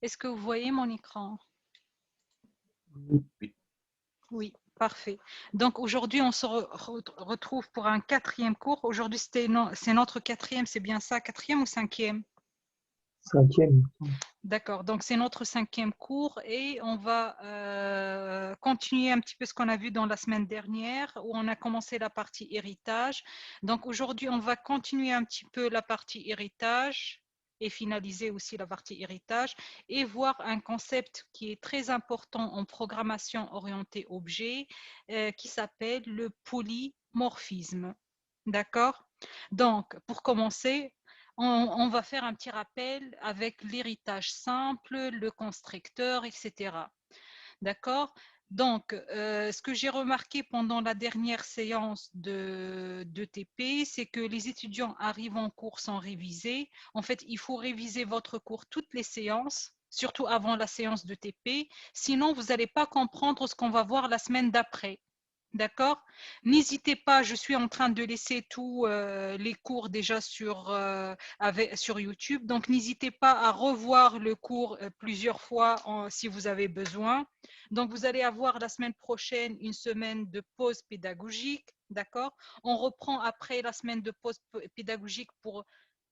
Est-ce que vous voyez mon écran? Oui. Oui, parfait. Donc aujourd'hui, on se retrouve pour un 4e cours. Aujourd'hui, c'est notre 4e, c'est bien ça, 4e ou 5e? 5e. D'accord, donc c'est notre 5e cours et on va continuer un petit peu ce qu'on a vu dans la semaine dernière où on a commencé la partie héritage. Donc aujourd'hui, on va continuer un petit peu la partie héritage et finaliser aussi la partie héritage et voir un concept qui est très important en programmation orientée objet qui s'appelle le polymorphisme. D'accord? Donc, pour commencer, on va faire un petit rappel avec l'héritage simple, le constructeur, etc. D'accord? Donc, ce que j'ai remarqué pendant la dernière séance de TP, c'est que les étudiants arrivent en cours sans réviser. En fait, il faut réviser votre cours toutes les séances, surtout avant la séance de TP. Sinon, vous n'allez pas comprendre ce qu'on va voir la semaine d'après. D'accord? N'hésitez pas, je suis en train de laisser tous les cours déjà sur YouTube, donc n'hésitez pas à revoir le cours plusieurs fois si vous avez besoin. Donc vous allez avoir la semaine prochaine une semaine de pause pédagogique, d'accord? On reprend après la semaine de pause pédagogique pour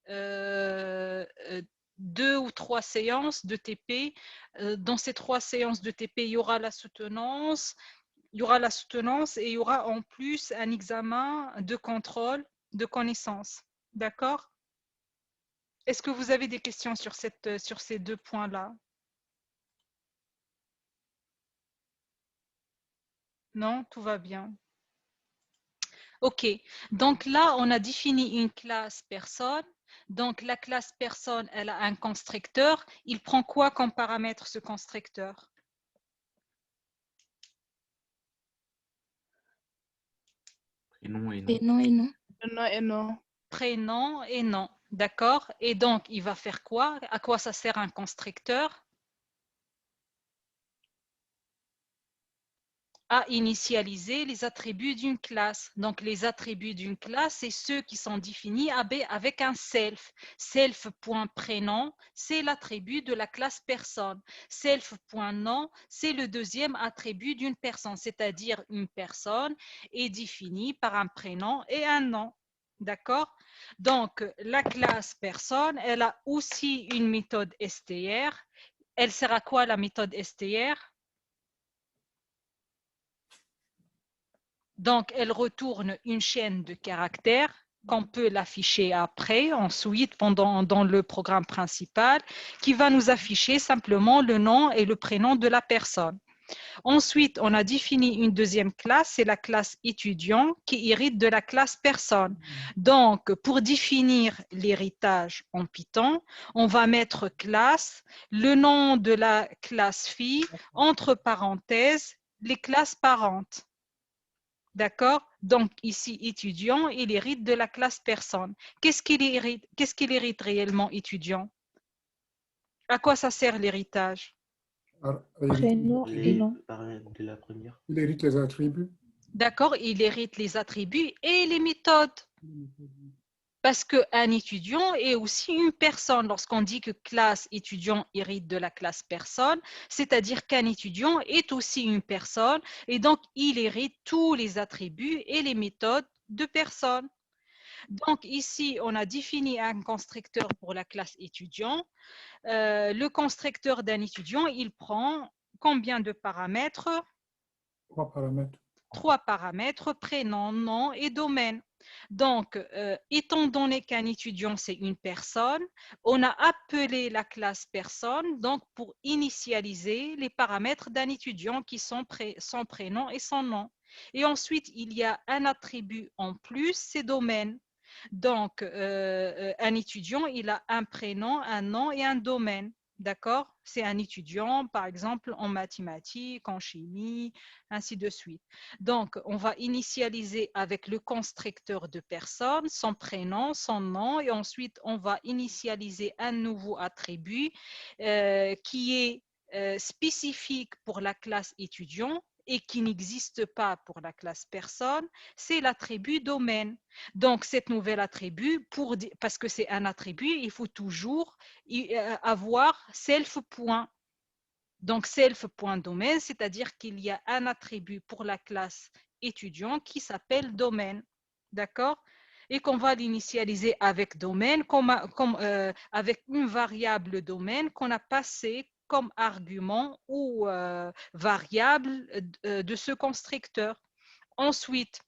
2 ou 3 séances de TP. Dans ces 3 séances de TP, il y aura la soutenance, il y aura la soutenance et il y aura en plus un examen de contrôle de connaissances. D'accord? Est-ce que vous avez des questions sur ces 2 points-là? Non, tout va bien. Ok, donc là, on a défini une classe personne. Donc la classe personne, elle a un constructeur. Il prend quoi comme paramètre, ce constructeur? Prénom et nom. Prénom et nom. Non et non. Prénom et nom. D'accord? Et donc, il va faire quoi? À quoi ça sert un constructeur? À initialiser les attributs d'une classe. Donc, les attributs d'une classe, c'est ceux qui sont définis avec un self. Self.prénom, c'est l'attribut de la classe personne. Self.nom, c'est le deuxième attribut d'une personne, c'est-à-dire une personne est définie par un prénom et un nom. D'accord? Donc, la classe personne, elle a aussi une méthode str. Elle sert à quoi la méthode str? Donc, elle retourne une chaîne de caractères qu'on peut l'afficher après, ensuite, dans le programme principal, qui va nous afficher simplement le nom et le prénom de la personne. Ensuite, on a défini une deuxième classe, c'est la classe étudiant qui hérite de la classe personne. Donc, pour définir l'héritage en Python, on va mettre classe, le nom de la classe fille, entre parenthèses, les classes parentes. D'accord? Donc, ici, étudiant, il hérite de la classe personne. Qu'est-ce qu'il hérite réellement, étudiant? À quoi ça sert l'héritage? Prénom et Les nom. paramètres de la première. Il hérite les attributs. D'accord? Il hérite les attributs et les méthodes. Parce qu'un étudiant est aussi une personne. Lorsqu'on dit que classe étudiant hérite de la classe personne, c'est-à-dire qu'un étudiant est aussi une personne et donc il hérite tous les attributs et les méthodes de personne. Donc ici, on a défini un constructeur pour la classe étudiant. Le constructeur d'un étudiant, il prend combien de paramètres? 3 paramètres. 3 paramètres, prénom, nom et domaine. Donc, étant donné qu'un étudiant, c'est une personne, on a appelé la classe personne donc pour initialiser les paramètres d'un étudiant qui sont son prénom et son nom. Et ensuite, il y a un attribut en plus, c'est domaine. Donc, un étudiant, il a un prénom, un nom et un domaine. D'accord? C'est un étudiant, par exemple, en mathématiques, en chimie, ainsi de suite. Donc, on va initialiser avec le constructeur de personne, son prénom, son nom, et ensuite, on va initialiser un nouveau attribut qui est spécifique pour la classe étudiant et qui n'existe pas pour la classe personne, c'est l'attribut domaine. Donc, cet nouvel attribut, parce que c'est un attribut, il faut toujours avoir self point. Donc, self.domaine, c'est-à-dire qu'il y a un attribut pour la classe étudiant qui s'appelle domaine. D'accord? Et qu'on va l'initialiser avec domaine, avec une variable domaine qu'on a passée comme argument ou variable de ce constructeur. Ensuite,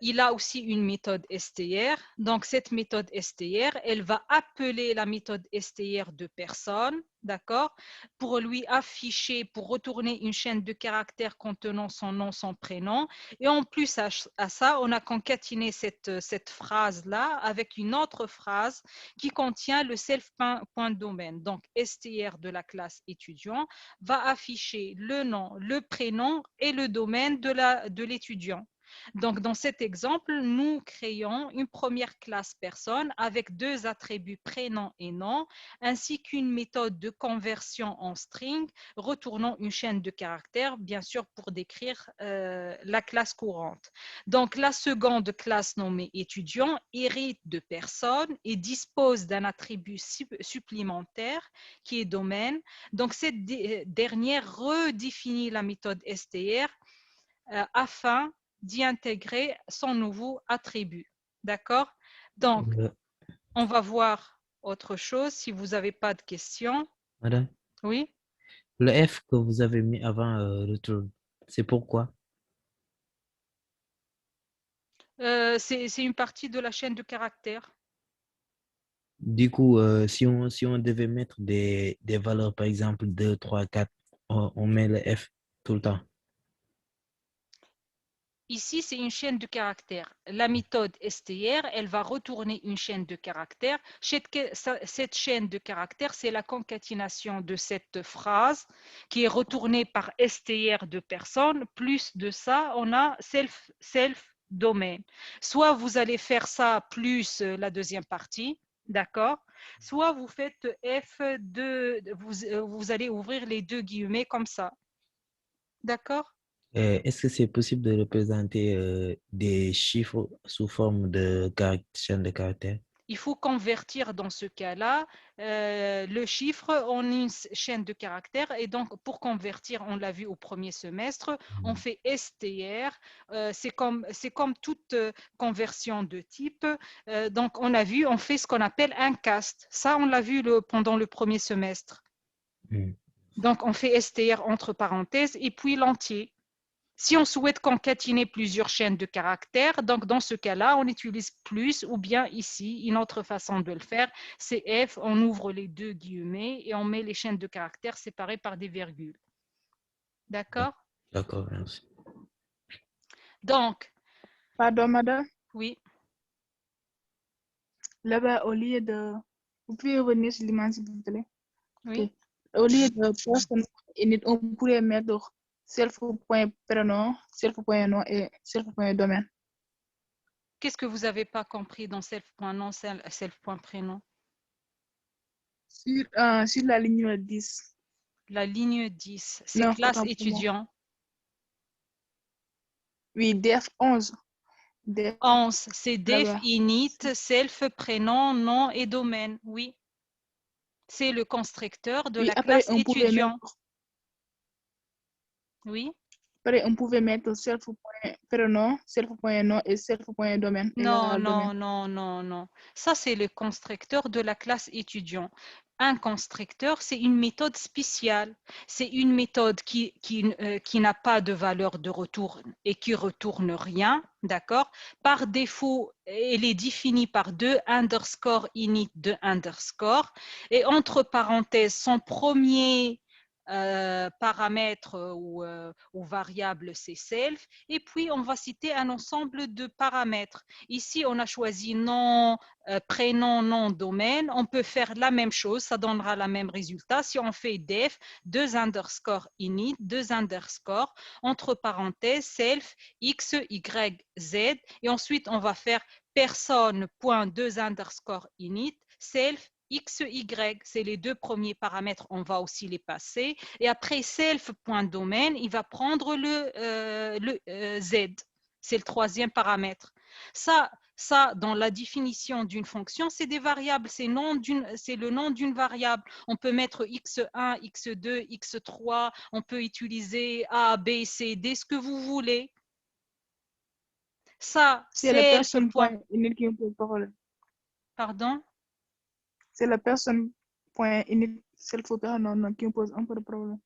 il a aussi une méthode str. Donc, cette méthode str, elle va appeler la méthode str de personne, d'accord, pour lui afficher, pour retourner une chaîne de caractères contenant son nom, son prénom. Et en plus à ça, on a concaténé cette phrase-là avec une autre phrase qui contient le self.domaine. Donc, str de la classe étudiant va afficher le nom, le prénom et le domaine de l'étudiant. Donc, dans cet exemple, nous créons une première classe personne avec deux attributs prénom et nom, ainsi qu'une méthode de conversion en string, retournant une chaîne de caractères, bien sûr, pour décrire la classe courante. Donc, la seconde classe nommée étudiant hérite de personne et dispose d'un attribut supplémentaire qui est domaine. Donc, cette dernière redéfinit la méthode str afin d'y intégrer son nouveau attribut. D'accord? Donc, on va voir autre chose si vous n'avez pas de questions. Madame, Oui? le F que vous avez mis avant return, c'est pourquoi? C'est une partie de la chaîne de caractères. Du coup, si on devait mettre des valeurs, par exemple 2, 3, 4, on met le F tout le temps. Ici, c'est une chaîne de caractères. La méthode str, elle va retourner une chaîne de caractères. Cette chaîne de caractères, c'est la concaténation de cette phrase qui est retournée par str de personne. Plus de ça, on a self-domaine. Soit vous allez faire ça plus la deuxième partie, d'accord? Soit vous faites F2, vous allez ouvrir les deux guillemets comme ça. D'accord? Est-ce que c'est possible de représenter des chiffres sous forme de chaîne de caractères? Il faut convertir dans ce cas-là le chiffre en une chaîne de caractères. Et donc, pour convertir, on l'a vu au premier semestre, on fait str. C'est comme toute conversion de type. Donc, on a vu, on fait ce qu'on appelle un cast. Ça, on l'a vu pendant le premier semestre. Donc, on fait str entre parenthèses et puis l'entier. Si on souhaite concaténer plusieurs chaînes de caractères, donc dans ce cas-là, on utilise plus ou bien ici, une autre façon de le faire, c'est F, on ouvre les deux guillemets et on met les chaînes de caractères séparées par des virgules. D'accord? D'accord, merci. Donc, Pardon, madame. oui, Là-bas, au lieu de... Vous pouvez revenir sur l'image, s'il vous plaît. oui. Ok. Au lieu de personne init, on pourrait mettre self.prénom, self.nom et self.domaine. Qu'est-ce que vous n'avez pas compris dans self.nom, self.prénom? Sur la ligne 10. La ligne 10, c'est Non, classe autant pour moi. étudiant. Oui, def 11. Def 11, c'est def, là-bas. init, self, prénom, nom et domaine. Oui. C'est le constructeur de Oui, la après, classe on pouvait étudiant. mettre... Oui. Après, on pouvait mettre self.prénom, self.nom et self.domaine. Non, Égal non, domaine. non, non, non. Ça, c'est le constructeur de la classe étudiant. Un constructeur, c'est une méthode spéciale. C'est une méthode qui n'a pas de valeur de retour et qui retourne rien, d'accord? Par défaut, elle est définie par deux underscore init, deux underscore. Et entre parenthèses, son premier paramètre ou variable, c'est self. Et puis, on va citer un ensemble de paramètres. Ici, on a choisi nom, prénom, nom, domaine. On peut faire la même chose, ça donnera le même résultat. Si on fait def, deux underscore init, deux underscore, entre parenthèses, self, x, y, z. Et ensuite, on va faire personne, point, deux underscore init, self, x, y, c'est les deux premiers paramètres, on va aussi les passer. Et après self.domain, il va prendre le z, c'est le troisième paramètre. Ça, dans la définition d'une fonction, c'est des variables, c'est le nom d'une variable. On peut mettre x1, x2, x3, on peut utiliser a, b, c, d, ce que vous voulez. Ça, c'est la self. personne point init qui me pose problème. Pardon? C'est la personne point init self.non qui me pose un peu de problème.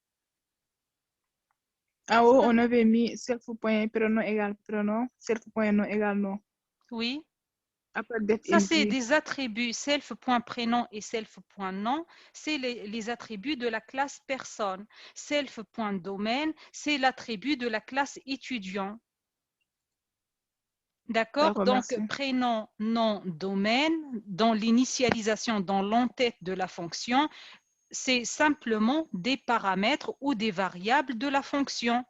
En haut, on avait mis self.prénom égale prénom, self.nom égale nom. Oui. Après def Ça, c'est init. des attributs self.prénom et self.nom. C'est les attributs de la classe personne. Self.domaine, c'est l'attribut de la classe étudiant. D'accord? Donc, Merci. prénom, nom, domaine, dans l'initialisation, dans l'entête de la fonction, c'est simplement des paramètres ou des variables de la fonction.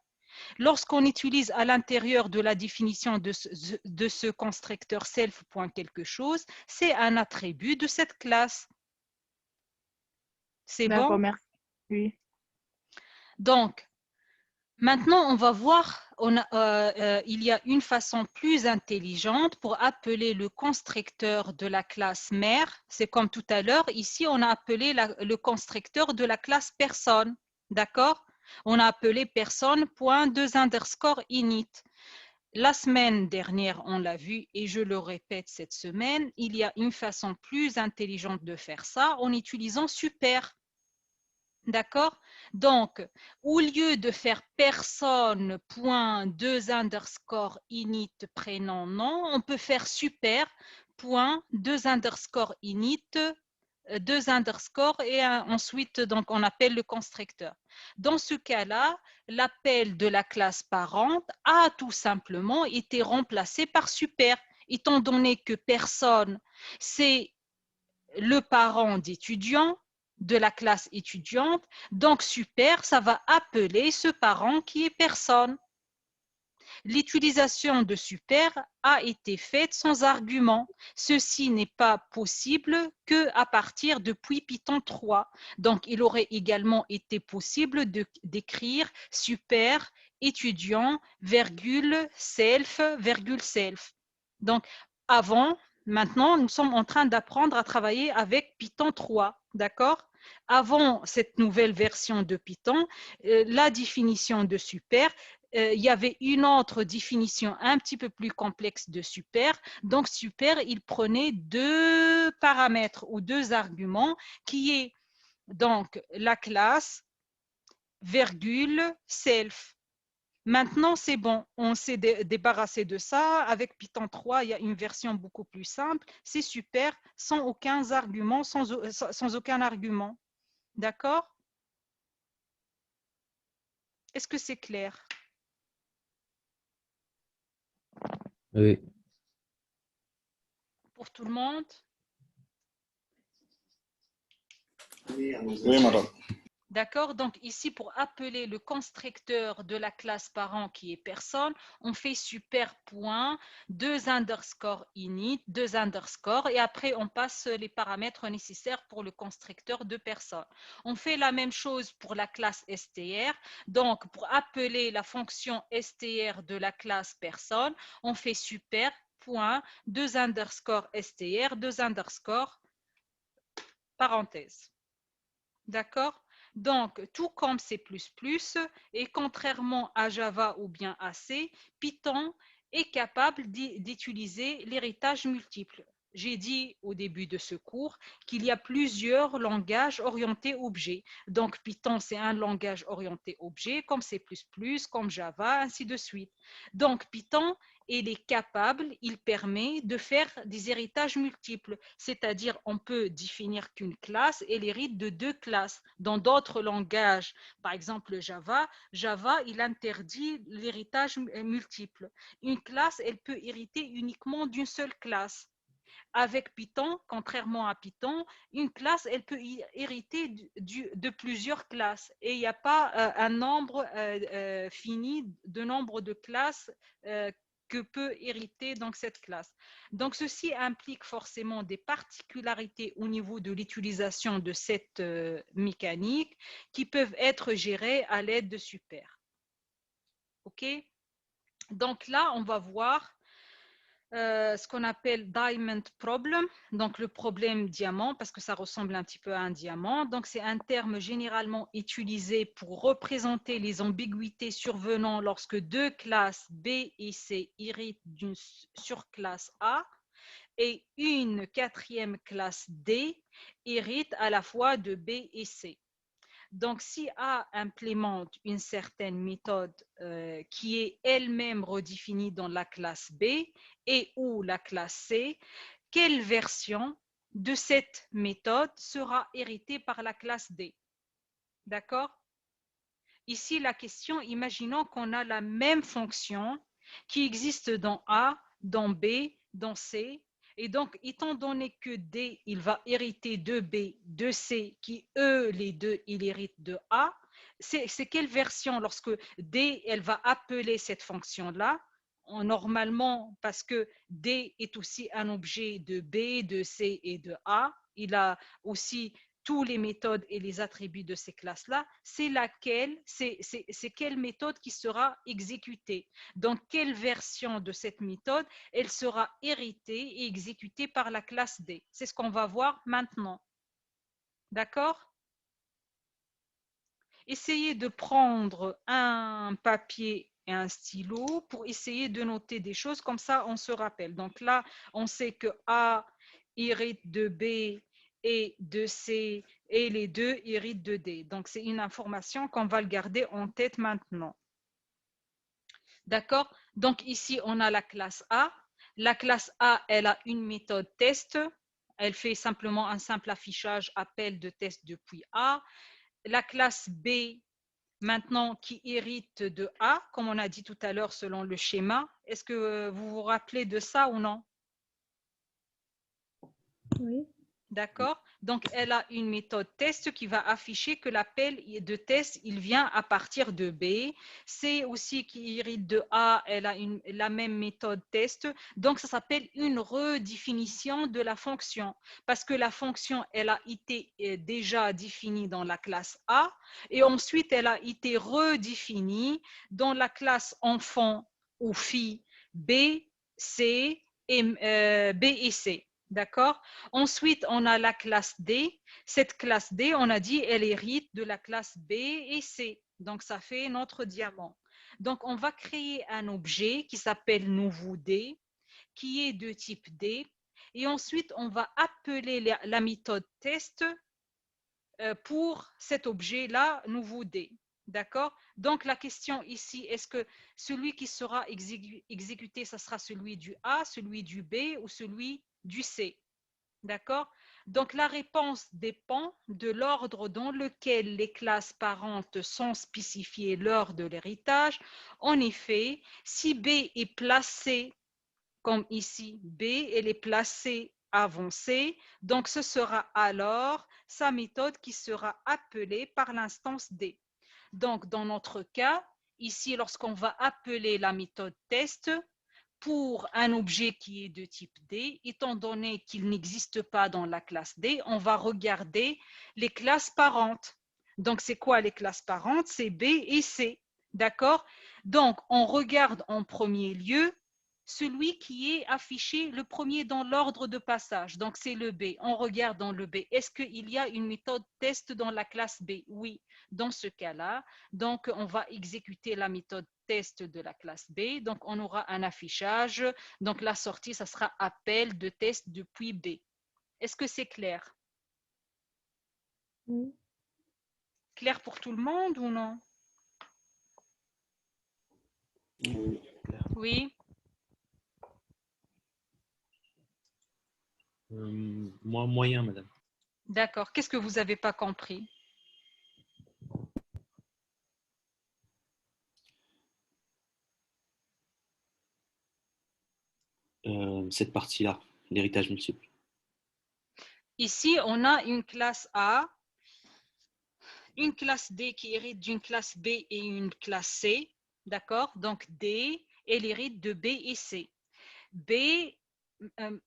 Lorsqu'on utilise à l'intérieur de la définition de ce constructeur self point quelque chose, c'est un attribut de cette classe. C'est D'accord, bon? merci. Oui. Donc, maintenant, on va voir, il y a une façon plus intelligente pour appeler le constructeur de la classe mère. C'est comme tout à l'heure, ici, on a appelé le constructeur de la classe personne. D'accord? On a appelé personne.2_init. La semaine dernière, on l'a vu et je le répète cette semaine, il y a une façon plus intelligente de faire ça en utilisant super. D'accord? Donc, au lieu de faire personne.2_init prénom nom, on peut faire super.2_init 2 underscores et ensuite donc on appelle le constructeur. Dans ce cas-là, l'appel de la classe parente a tout simplement été remplacé par super, étant donné que personne, c'est le parent d'étudiant de la classe étudiante, donc super, ça va appeler ce parent qui est personne. L'utilisation de super a été faite sans argument. Ceci n'est pas possible qu'à partir depuis Python 3. Donc, il aurait également été possible d'écrire super étudiant, self, self. Donc, maintenant, nous sommes en train d'apprendre à travailler avec Python 3. D'accord? Avant cette nouvelle version de Python, la définition de super, il y avait une autre définition un petit peu plus complexe de super. Donc, super, il prenait deux paramètres ou deux arguments qui est donc la classe, self. Maintenant, c'est bon, on s'est débarrassé de ça. Avec Python 3, il y a une version beaucoup plus simple. C'est super, sans aucun argument, sans aucun argument. D'accord? Est-ce que c'est clair? Oui. Pour tout le monde? Oui, madame. D'accord? Donc ici, pour appeler le constructeur de la classe parent qui est personne, on fait super point, 2 underscore init, 2 underscore, et après on passe les paramètres nécessaires pour le constructeur de personne. On fait la même chose pour la classe str. Donc pour appeler la fonction str de la classe personne, on fait super point, 2 underscore str, 2 underscore parenthèse. D'accord? Donc, tout comme C++, et contrairement à Java ou bien à C, Python est capable d'utiliser l'héritage multiple. J'ai dit au début de ce cours qu'il y a plusieurs langages orientés objets. Donc, Python, c'est un langage orienté objet, comme C++, comme Java, ainsi de suite. Donc, Python, il est capable, il permet de faire des héritages multiples. C'est-à-dire, on peut définir qu'une classe, elle hérite de deux classes. Dans d'autres langages, par exemple Java, il interdit l'héritage multiple. Une classe, elle peut hériter uniquement d'une seule classe. Avec Python, contrairement à Python, une classe, elle peut hériter de plusieurs classes. Et il n'y a pas un nombre fini de nombre de classes que peut hériter donc cette classe. Donc, ceci implique forcément des particularités au niveau de l'utilisation de cette mécanique qui peuvent être gérées à l'aide de super. OK? Donc là, on va voir ce qu'on appelle diamond problem, donc le problème diamant, parce que ça ressemble un petit peu à un diamant. Donc, c'est un terme généralement utilisé pour représenter les ambiguïtés survenant lorsque deux classes B et C héritent d'une surclasse A et une quatrième classe D hérite à la fois de B et C. Donc, si A implémente une certaine méthode qui est elle-même redéfinie dans la classe B et ou la classe C, quelle version de cette méthode sera héritée par la classe D? D'accord? Ici, la question, imaginons qu'on a la même fonction qui existe dans A, dans B, dans C. Et donc, étant donné que D, il va hériter de B, de C, qui eux, les deux, ils héritent de A, c'est quelle version lorsque D, elle va appeler cette fonction-là? Normalement, parce que D est aussi un objet de B, de C et de A, il a aussi tous les méthodes et les attributs de ces classes-là, c'est quelle méthode qui sera exécutée. Donc, quelle version de cette méthode, elle sera héritée et exécutée par la classe D. C'est ce qu'on va voir maintenant. D'accord? Essayez de prendre un papier et un stylo pour essayer de noter des choses, comme ça on se rappelle. Donc là, on sait que A hérite de B et de C et les deux héritent de D. Donc c'est une information qu'on va le garder en tête maintenant. D'accord? Donc ici, on a la classe A. La classe A, elle a une méthode test. Elle fait simplement un simple affichage appel de test depuis A. La classe B, maintenant, qui hérite de A, comme on a dit tout à l'heure selon le schéma. Est-ce que vous vous rappelez de ça ou non? Oui. D'accord? Donc, elle a une méthode test qui va afficher que l'appel de test, il vient à partir de B. C aussi qui hérite de A, elle a la même méthode test. Donc, ça s'appelle une redéfinition de la fonction. Parce que la fonction, elle a été déjà définie dans la classe A et ensuite, elle a été redéfinie dans la classe enfant ou fille B, C et B et C. D'accord? Ensuite, on a la classe D. Cette classe D, on a dit, elle hérite de la classe B et C. Donc, ça fait notre diamant. Donc, on va créer un objet qui s'appelle nouveau D, qui est de type D. Et ensuite, on va appeler la méthode test pour cet objet-là, nouveau D. D'accord? Donc, la question ici, est-ce que celui qui sera exécuté, ça sera celui du A, celui du B ou celui du C? D'accord? Donc, la réponse dépend de l'ordre dans lequel les classes parentes sont spécifiées lors de l'héritage. En effet, si B est placé, comme ici, B, elle est placée avant C, donc ce sera alors sa méthode qui sera appelée par l'instance D. Donc, dans notre cas, ici, lorsqu'on va appeler la méthode test, pour un objet qui est de type D, étant donné qu'il n'existe pas dans la classe D, on va regarder les classes parentes. Donc, c'est quoi les classes parentes? C'est B et C. D'accord? Donc, on regarde en premier lieu celui qui est affiché le premier dans l'ordre de passage. Donc, c'est le B. On regarde dans le B. Est-ce qu'il y a une méthode test dans la classe B? Oui. Dans ce cas-là, donc, on va exécuter la méthode test de la classe B. Donc, on aura un affichage. Donc, la sortie, ça sera appel de test depuis B. Est-ce que c'est clair? Oui. Clair pour tout le monde ou non? Oui. Moi, moyen, madame. D'accord. Qu'est-ce que vous n'avez pas compris? Cette partie-là, l'héritage multiple. Ici, on a une classe A, une classe D qui hérite d'une classe B et une classe C. D'accord? Donc D elle hérite de B et C. B,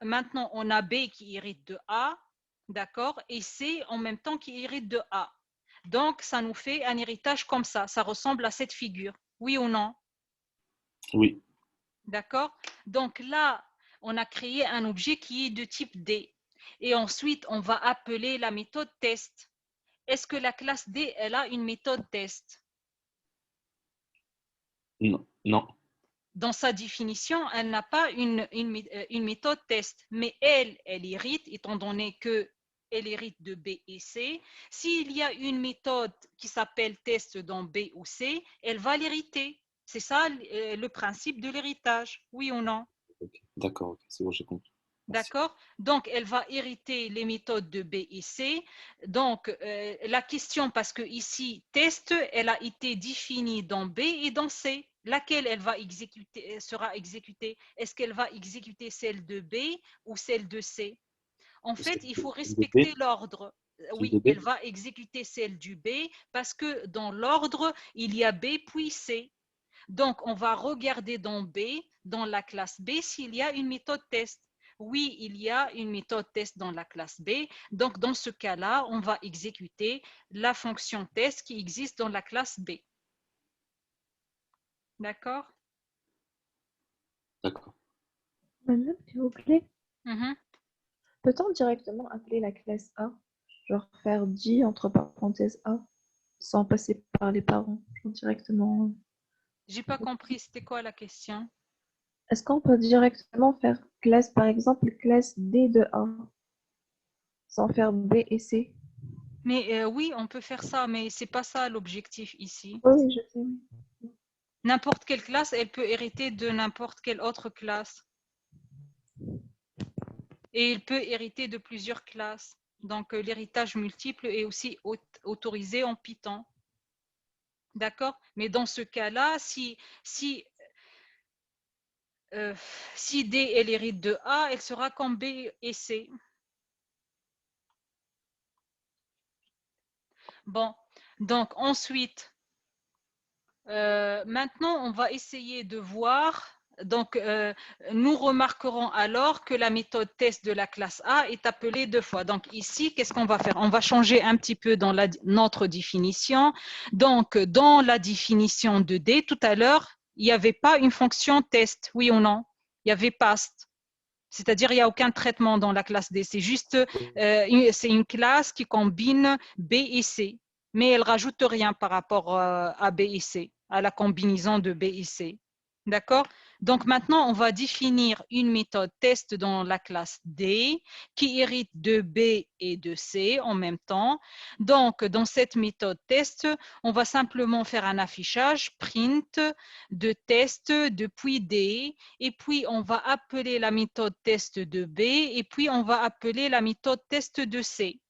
maintenant, on a B qui hérite de A, d'accord, et C en même temps qui hérite de A. Donc, ça nous fait un héritage comme ça. Ça ressemble à cette figure. Oui ou non? Oui. D'accord? Donc là, on a créé un objet qui est de type D. Et ensuite, on va appeler la méthode test. Est-ce que la classe D, elle a une méthode test? Non. Non. Dans sa définition, elle n'a pas une méthode test, mais elle hérite, étant donné qu'elle hérite de B et C. S'il y a une méthode qui s'appelle test dans B ou C, elle va l'hériter. C'est ça le principe de l'héritage, oui ou non? Okay. D'accord, okay. C'est bon, j'ai compris. D'accord? Donc, elle va hériter les méthodes de B et C. Donc, la question, parce que ici, test, elle a été définie dans B et dans C. Laquelle elle va exécuter, sera exécutée? Est-ce qu'elle va exécuter celle de B ou celle de C? En fait, il faut respecter l'ordre. Oui, elle va exécuter celle du B parce que dans l'ordre, il y a B puis C. Donc, on va regarder dans B, dans la classe B, s'il y a une méthode test. Oui, il y a une méthode test dans la classe B. Donc, dans ce cas-là, on va exécuter la fonction test qui existe dans la classe B. D'accord? D'accord. Madame, s'il vous plaît, Mhm. peut-on directement appeler la classe A? Genre faire J entre parenthèses A, sans passer par les parents, genre directement. J'ai pas compris, c'était quoi la question? Est-ce qu'on peut directement faire classe, par exemple, classe D de A, sans faire B et C? Mais oui, on peut faire ça, mais c'est pas ça l'objectif ici. Oui, je sais. N'importe quelle classe, elle peut hériter de n'importe quelle autre classe. Et il peut hériter de plusieurs classes. Donc, l'héritage multiple est aussi autorisé en Python. D'accord? Mais dans ce cas-là, si D elle hérite de A, elle sera comme B et C. Bon, donc ensuite, maintenant, on va essayer de voir. Donc, nous remarquerons alors que la méthode test de la classe A est appelée deux fois. Donc, ici, qu'est-ce qu'on va faire? On va changer un petit peu dans notre définition. Donc, dans la définition de D, tout à l'heure, il n'y avait pas une fonction test, oui ou non? Il y avait past. C'est-à-dire, il n'y a aucun traitement dans la classe D. C'est juste, c'est une classe qui combine B et C. Mais elle ne rajoute rien par rapport à B et C, à la combinaison de B et C. D'accord? Donc maintenant, on va définir une méthode test dans la classe D qui hérite de B et de C en même temps. Donc, dans cette méthode test, on va simplement faire un affichage print de test depuis D et puis on va appeler la méthode test de B et puis on va appeler la méthode test de C.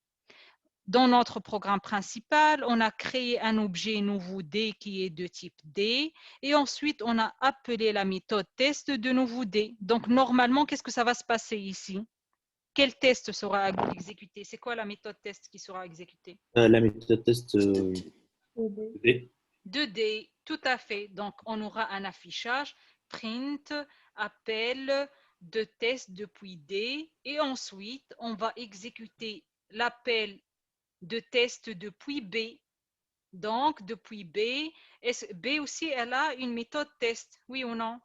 Dans notre programme principal, on a créé un objet nouveau D qui est de type D et ensuite on a appelé la méthode test de nouveau D. Donc normalement, qu'est-ce que ça va se passer ici? Quel test sera exécuté? C'est quoi la méthode test qui sera exécutée? La méthode test D. De D, tout à fait. Donc on aura un affichage print appel de test depuis D et ensuite on va exécuter l'appel de test depuis B. Donc, depuis B, B aussi, elle a une méthode test, oui ou non?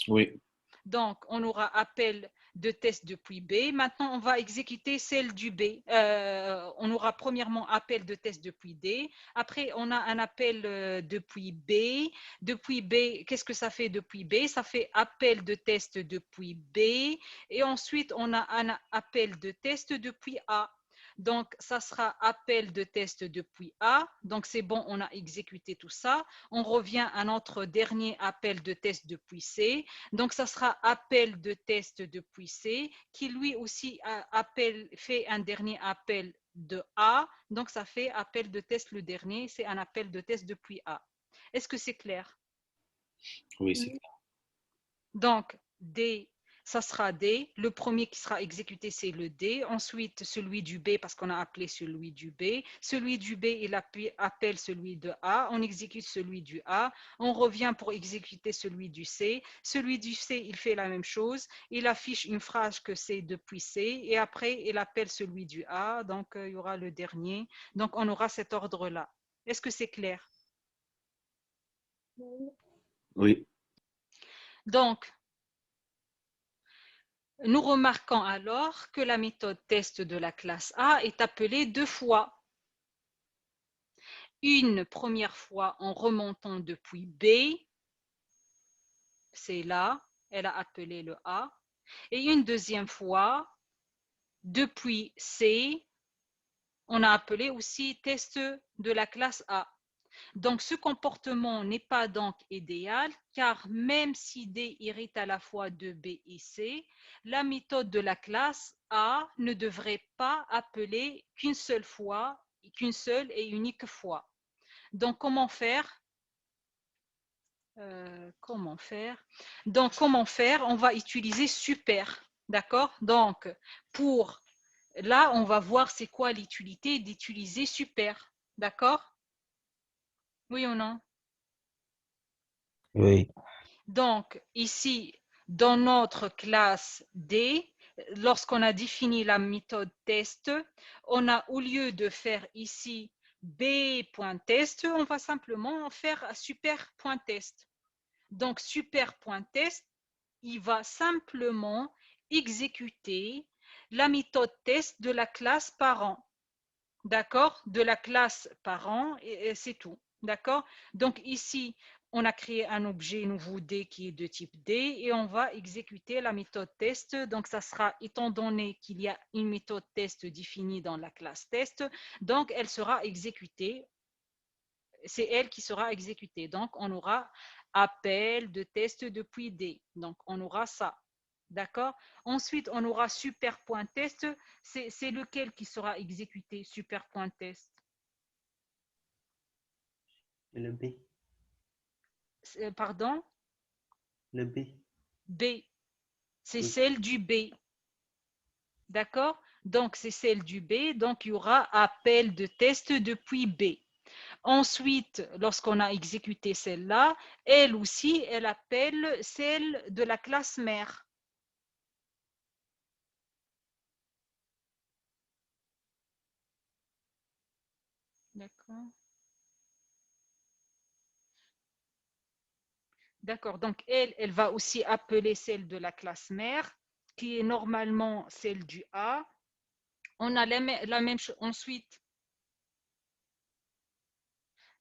Oui. Donc, on aura appel de test depuis B. Maintenant, on va exécuter celle du B. On aura premièrement appel de test depuis D. Après, on a un appel depuis B. Depuis B, qu'est-ce que ça fait depuis B? Ça fait appel de test depuis B. Et ensuite, on a un appel de test depuis A. Donc, ça sera appel de test depuis A. Donc, c'est bon, on a exécuté tout ça. On revient à notre dernier appel de test depuis C. Donc, ça sera appel de test depuis C, qui lui aussi fait un dernier appel de A. Donc, ça fait appel de test le dernier. C'est un appel de test depuis A. Est-ce que c'est clair? Oui, c'est clair. Donc, D, ça sera D. Le premier qui sera exécuté, c'est le D. Ensuite, celui du B, parce qu'on a appelé celui du B. Celui du B, il appelle celui de A. On exécute celui du A. On revient pour exécuter celui du C. Celui du C, il fait la même chose. Il affiche une phrase que c'est depuis C. Et après, il appelle celui du A. Donc, il y aura le dernier. Donc, on aura cet ordre-là. Est-ce que c'est clair? Oui. Donc, nous remarquons alors que la méthode test de la classe A est appelée 2 fois. Une première fois en remontant depuis B, c'est là, elle a appelé le A. Et une deuxième fois, depuis C, on a appelé aussi test de la classe A. Donc, ce comportement n'est pas donc idéal, car même si D hérite à la fois de B et C, la méthode de la classe A ne devrait pas appeler qu'une seule fois, qu'une seule et unique fois. Donc, comment faire? Donc, comment faire? On va utiliser super, d'accord? Donc, pour là, on va voir c'est quoi l'utilité d'utiliser super, d'accord? Oui ou non? Oui. Donc, ici, dans notre classe D, lorsqu'on a défini la méthode test, on a, au lieu de faire ici B.test, on va simplement faire super.test. Donc, super.test, il va simplement exécuter la méthode test de la classe parent. D'accord? De la classe parent, et c'est tout. D'accord? Donc ici, on a créé un objet nouveau D qui est de type D et on va exécuter la méthode test. Donc ça sera, étant donné qu'il y a une méthode test définie dans la classe test, donc elle sera exécutée. C'est elle qui sera exécutée. Donc on aura appel de test depuis D. Donc on aura ça. D'accord? Ensuite, on aura super.test. C'est lequel qui sera exécuté, super.test? Le B. Pardon? Le B. B. C'est Oui. celle du B. D'accord? Donc, c'est celle du B. Donc, il y aura appel de test depuis B. Ensuite, lorsqu'on a exécuté celle-là, elle aussi, elle appelle celle de la classe mère. D'accord. D'accord. Donc, elle va aussi appeler celle de la classe mère, qui est normalement celle du A. On a la même chose. Ensuite,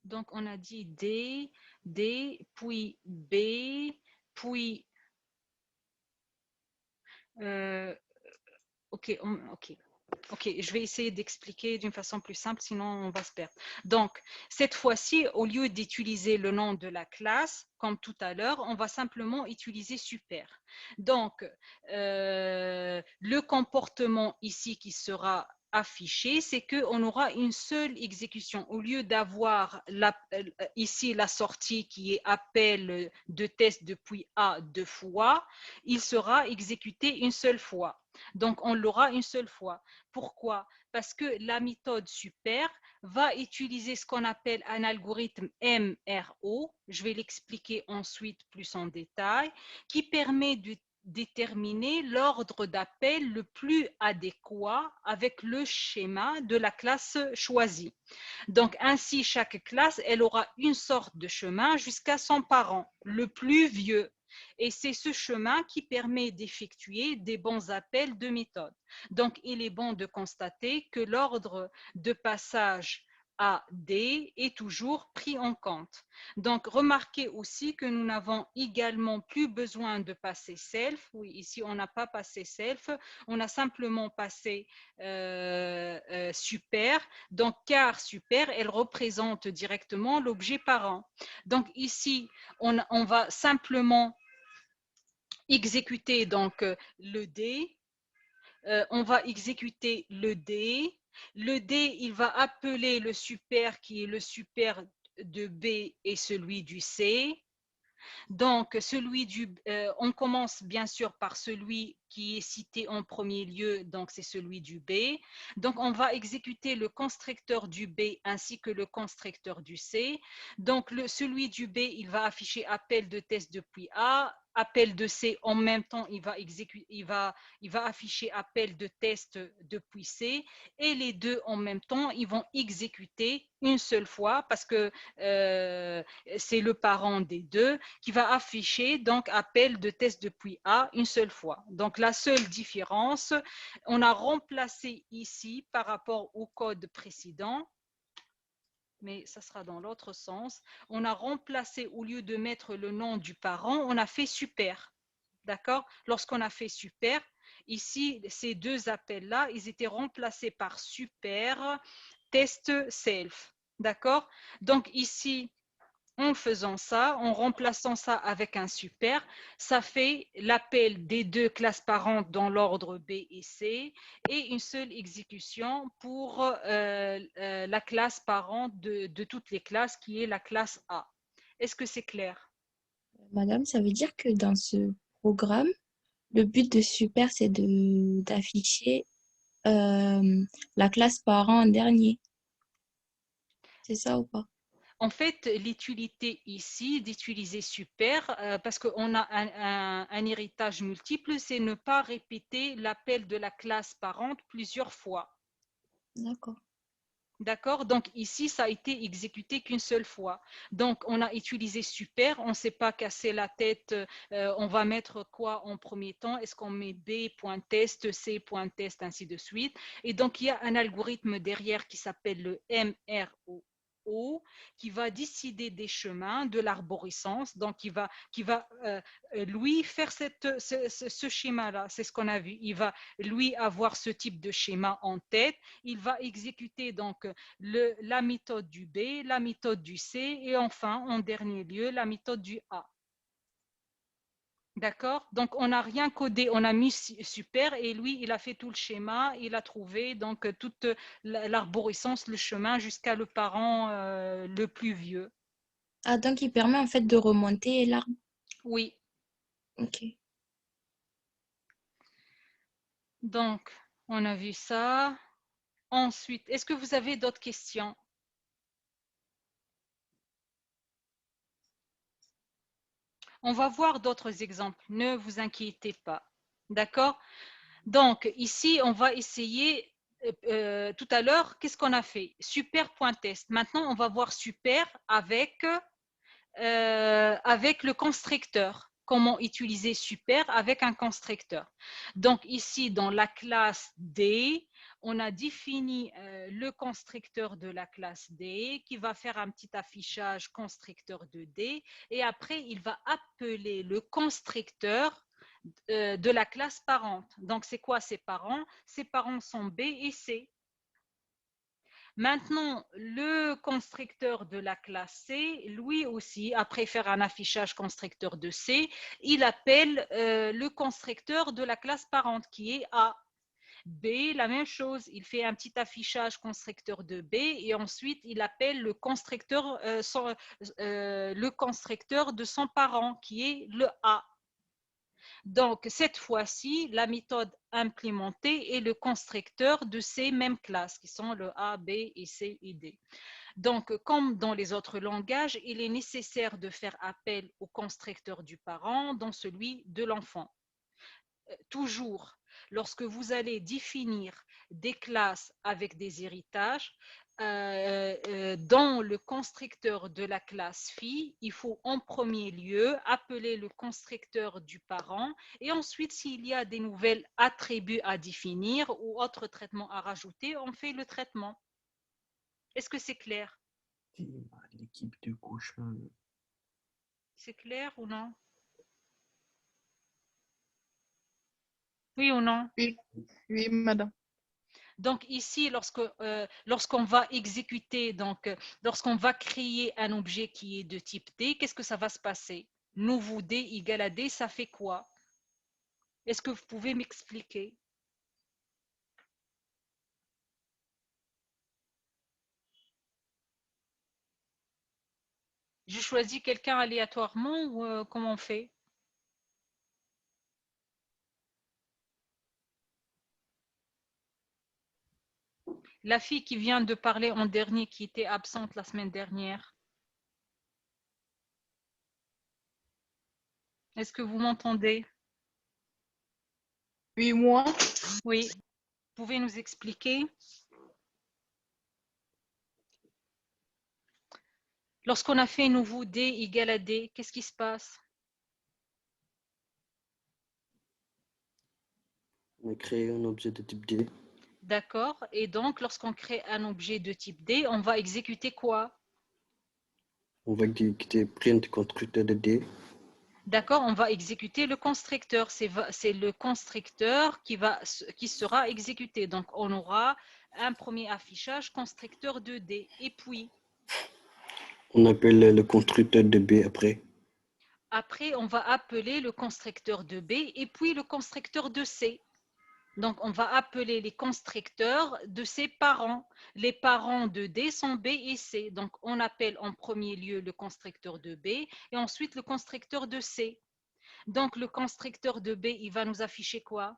donc on a dit D, puis B, puis... ok, ok, je vais essayer d'expliquer d'une façon plus simple, sinon on va se perdre. Donc, cette fois-ci, au lieu d'utiliser le nom de la classe, comme tout à l'heure, on va simplement utiliser super. Donc, le comportement ici qui sera affiché, c'est qu'on aura une seule exécution. Au lieu d'avoir ici la sortie qui est appel de test depuis A 2 fois, il sera exécuté une seule fois. Donc, on l'aura une seule fois. Pourquoi? Parce que la méthode super va utiliser ce qu'on appelle un algorithme MRO. Je vais l'expliquer ensuite plus en détail, qui permet de déterminer l'ordre d'appel le plus adéquat avec le schéma de la classe choisie. Donc, ainsi, chaque classe, elle aura une sorte de chemin jusqu'à son parent, le plus vieux. Et c'est ce chemin qui permet d'effectuer des bons appels de méthode. Donc, il est bon de constater que l'ordre de passage A, D est toujours pris en compte. Donc, remarquez aussi que nous n'avons également plus besoin de passer self. Oui, ici, on n'a pas passé self. On a simplement passé super. Donc, car super, elle représente directement l'objet parent. Donc, ici, on va simplement exécuter donc le D. On va exécuter le D. Le D, il va appeler le super qui est le super de B et celui du C. Donc, on commence bien sûr par celui qui est cité en premier lieu, donc c'est celui du B. Donc, on va exécuter le constructeur du B ainsi que le constructeur du C. Donc, celui du B, il va afficher appel de test depuis A. Appel de C, en même temps, il va afficher appel de test depuis C. Et les deux, en même temps, ils vont exécuter une seule fois parce que c'est le parent des deux qui va afficher donc appel de test depuis A une seule fois. Donc, la seule différence, on a remplacé ici par rapport au code précédent, mais ça sera dans l'autre sens. On a remplacé, au lieu de mettre le nom du parent, on a fait super. D'accord? Lorsqu'on a fait super, ici, ces deux appels-là, ils étaient remplacés par super test self. D'accord? Donc ici, en faisant ça, en remplaçant ça avec un super, ça fait l'appel des deux classes parentes dans l'ordre B et C et une seule exécution pour la classe parente de toutes les classes qui est la classe A. Est-ce que c'est clair? Madame, ça veut dire que dans ce programme, le but de super, c'est d'afficher la classe parent en dernier. C'est ça ou pas? En fait, l'utilité ici d'utiliser super, parce qu'on a un héritage multiple, c'est ne pas répéter l'appel de la classe parente plusieurs fois. D'accord. D'accord? Donc ici, ça a été exécuté qu'une seule fois. Donc, on a utilisé super, on ne s'est pas cassé la tête, on va mettre quoi en premier temps? Est-ce qu'on met B.test, C.test, ainsi de suite? Et donc, il y a un algorithme derrière qui s'appelle le MRO qui va décider des chemins de l'arborescence, donc qui va lui faire ce schéma-là, c'est ce qu'on a vu, il va lui avoir ce type de schéma en tête, il va exécuter donc la méthode du B, la méthode du C et enfin, en dernier lieu, la méthode du A. D'accord? Donc, on n'a rien codé, on a mis super et lui, il a fait tout le schéma, il a trouvé donc toute l'arborescence, le chemin jusqu'à le parent le plus vieux. Ah, donc il permet en fait de remonter l'arbre. Oui. Ok. Donc, on a vu ça. Ensuite, est-ce que vous avez d'autres questions? On va voir d'autres exemples, ne vous inquiétez pas. D'accord? Donc, ici, on va essayer, tout à l'heure, qu'est-ce qu'on a fait? Super.test. Maintenant, on va voir super avec le constructeur. Comment utiliser super avec un constructeur. Donc, ici, dans la classe D, on a défini le constructeur de la classe D qui va faire un petit affichage constructeur de D et après, il va appeler le constructeur de la classe parente. Donc, c'est quoi ses parents? Ses parents sont B et C. Maintenant, le constructeur de la classe C, lui aussi, après faire un affichage constructeur de C, il appelle le constructeur de la classe parente qui est A. B, la même chose, il fait un petit affichage constructeur de B et ensuite il appelle le constructeur de son parent qui est le A. Donc, cette fois-ci, la méthode implémentée est le constructeur de ces mêmes classes qui sont le A, B et C et D. Donc, comme dans les autres langages, il est nécessaire de faire appel au constructeur du parent dans celui de l'enfant. Toujours, lorsque vous allez définir des classes avec des héritages, dans le constructeur de la classe fille, il faut en premier lieu appeler le constructeur du parent et ensuite, s'il y a des nouvelles attributs à définir ou autres traitements à rajouter, on fait le traitement. Est-ce que c'est clair? L'équipe de gauche. C'est clair ou non? Oui ou non? Oui, oui, madame. Donc ici, lorsqu'on va exécuter, donc lorsqu'on va créer un objet qui est de type D, qu'est-ce que ça va se passer? Nouveau D égale à D, ça fait quoi? Est-ce que vous pouvez m'expliquer? Je choisis quelqu'un aléatoirement ou comment on fait? La fille qui vient de parler en dernier, qui était absente la semaine dernière. Est-ce que vous m'entendez? Oui, moi. Oui. Vous pouvez nous expliquer? Lorsqu'on a fait nouveau D égale à D, qu'est-ce qui se passe? On a créé un objet de type D. D'accord. Et donc, lorsqu'on crée un objet de type D, on va exécuter quoi? On va exécuter print constructeur de D. D'accord, on va exécuter le constructeur. C'est le constructeur qui sera exécuté. Donc, on aura un premier affichage constructeur de D. Et puis, On appelle le constructeur de B après. après, on va appeler le constructeur de B et puis le constructeur de C. Donc, on va appeler les constructeurs de ses parents. Les parents de D sont B et C. Donc, on appelle en premier lieu le constructeur de B et ensuite le constructeur de C. Donc, le constructeur de B, il va nous afficher quoi?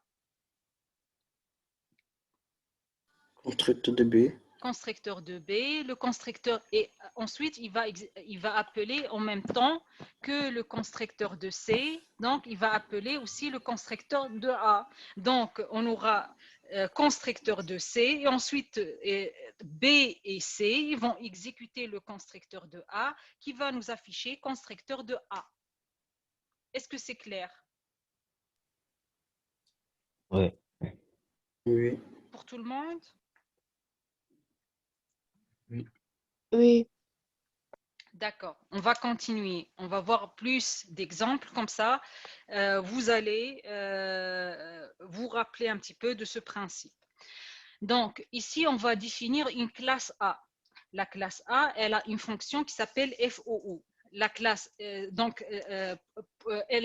Constructeur de B. Constructeur de B, le constructeur, et ensuite, il va appeler en même temps que le constructeur de C. Donc, il va appeler aussi le constructeur de A. Donc, on aura constructeur de C et ensuite B et C ils vont exécuter le constructeur de A qui va nous afficher constructeur de A. Est-ce que c'est clair? Ouais. Oui. Pour tout le monde? Oui. D'accord, on va continuer. On va voir plus d'exemples comme ça. Vous allez vous rappeler un petit peu de ce principe. Donc, ici, on va définir une classe A. La classe A, elle a une fonction qui s'appelle FOO. La classe, elle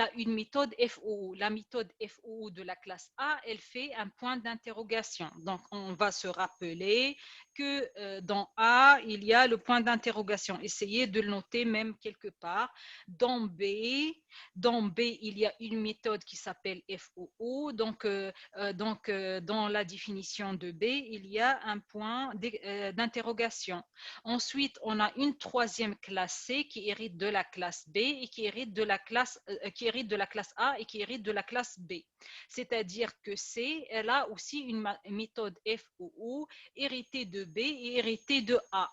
a une méthode FOO. La méthode FOO de la classe A, elle fait un point d'interrogation. Donc, on va se rappeler que dans A, il y a le point d'interrogation. Essayez de le noter même quelque part. Dans B, il y a une méthode qui s'appelle FOO. Donc, dans la définition de B, il y a un point d'interrogation. Ensuite, on a une troisième classe C qui hérite de la classe B et qui hérite de la classe A et qui hérite de la classe B. C'est-à-dire que C, elle a aussi une méthode FOO héritée de B et héritée de A.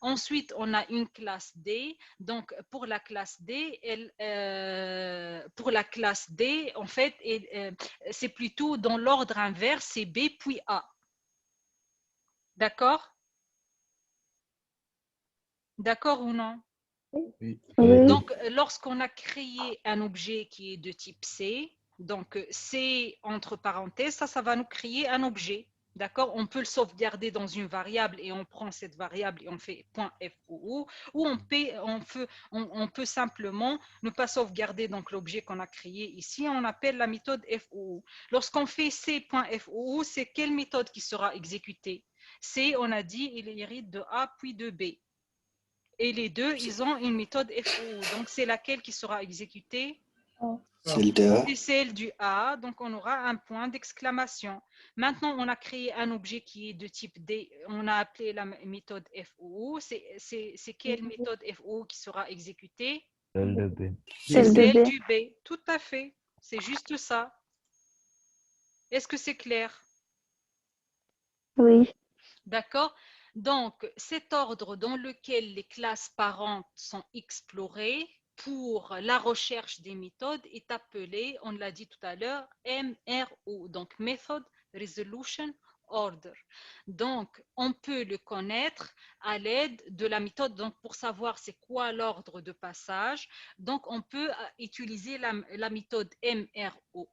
Ensuite, on a une classe D. Donc, pour la classe D, en fait, c'est plutôt dans l'ordre inverse, c'est B puis A. D'accord? D'accord ou non? Oui. Donc, lorsqu'on a créé un objet qui est de type C, donc C entre parenthèses, ça va nous créer un objet. D'accord? On peut le sauvegarder dans une variable et on prend cette variable et on fait .foo, ou on peut simplement ne pas sauvegarder donc l'objet qu'on a créé ici. On appelle la méthode foo. Lorsqu'on fait c.foo, c'est quelle méthode qui sera exécutée? C, on a dit, il hérite de A puis de B. Et les deux, ils ont une méthode FOO. Donc, c'est laquelle qui sera exécutée? Celle de A. C'est celle du A. Donc, on aura un point d'exclamation. Maintenant, on a créé un objet qui est de type D. On a appelé la méthode FOO. C'est quelle méthode FOO qui sera exécutée? Celle de B. C'est celle du B. Tout à fait. C'est juste ça. Est-ce que c'est clair? Oui. D'accord? Donc, cet ordre dans lequel les classes parentes sont explorées pour la recherche des méthodes est appelé, on l'a dit tout à l'heure, MRO, donc Method Resolution Order. Donc, on peut le connaître à l'aide de la méthode. Donc, pour savoir c'est quoi l'ordre de passage, donc on peut utiliser la méthode MRO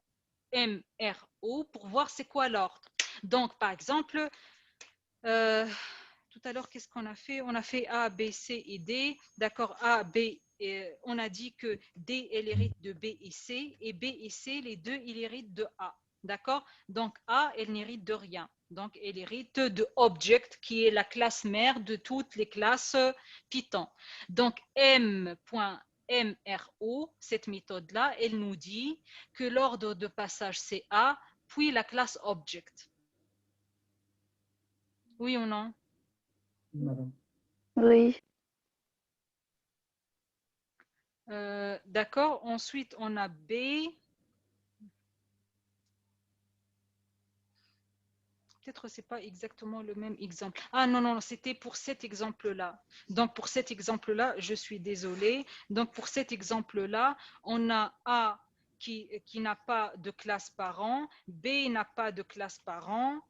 pour voir c'est quoi l'ordre. Donc, par exemple, tout à l'heure, qu'est-ce qu'on a fait? On a fait A, B, C et D. D'accord, A, B, on a dit que D, elle hérite de B et C, et B et C, les deux, ils héritent de A. D'accord? Donc A, elle n'hérite de rien. Donc elle hérite de object qui est la classe mère de toutes les classes Python. Donc M.MRO, cette méthode-là, elle nous dit que l'ordre de passage c'est A, puis la classe object. Oui ou non? Madame. Oui. D'accord. Ensuite, on a B. Peut-être c'est pas exactement le même exemple. Ah non, non, c'était pour cet exemple-là. Donc pour cet exemple-là, je suis désolée. Donc pour cet exemple-là, on a A qui n'a pas de classe parent, B n'a pas de classe parent,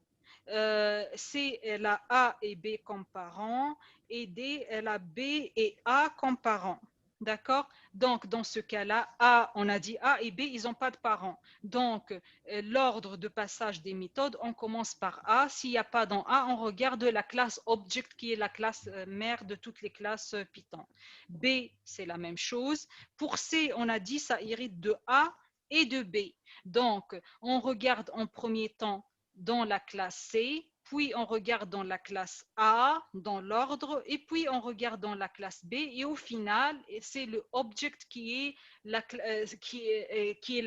C, elle a A et B comme parents, et D, elle a B et A comme parents. D'accord? Donc, dans ce cas-là, A, on a dit A et B, ils n'ont pas de parents. Donc, l'ordre de passage des méthodes, on commence par A. S'il n'y a pas dans A, on regarde la classe object qui est la classe mère de toutes les classes Python. B, c'est la même chose. Pour C, on a dit ça hérite de A et de B. Donc, on regarde en premier temps dans la classe C, puis on regarde dans la classe A, dans l'ordre, et puis on regarde dans la classe B, et au final, c'est le object qui est la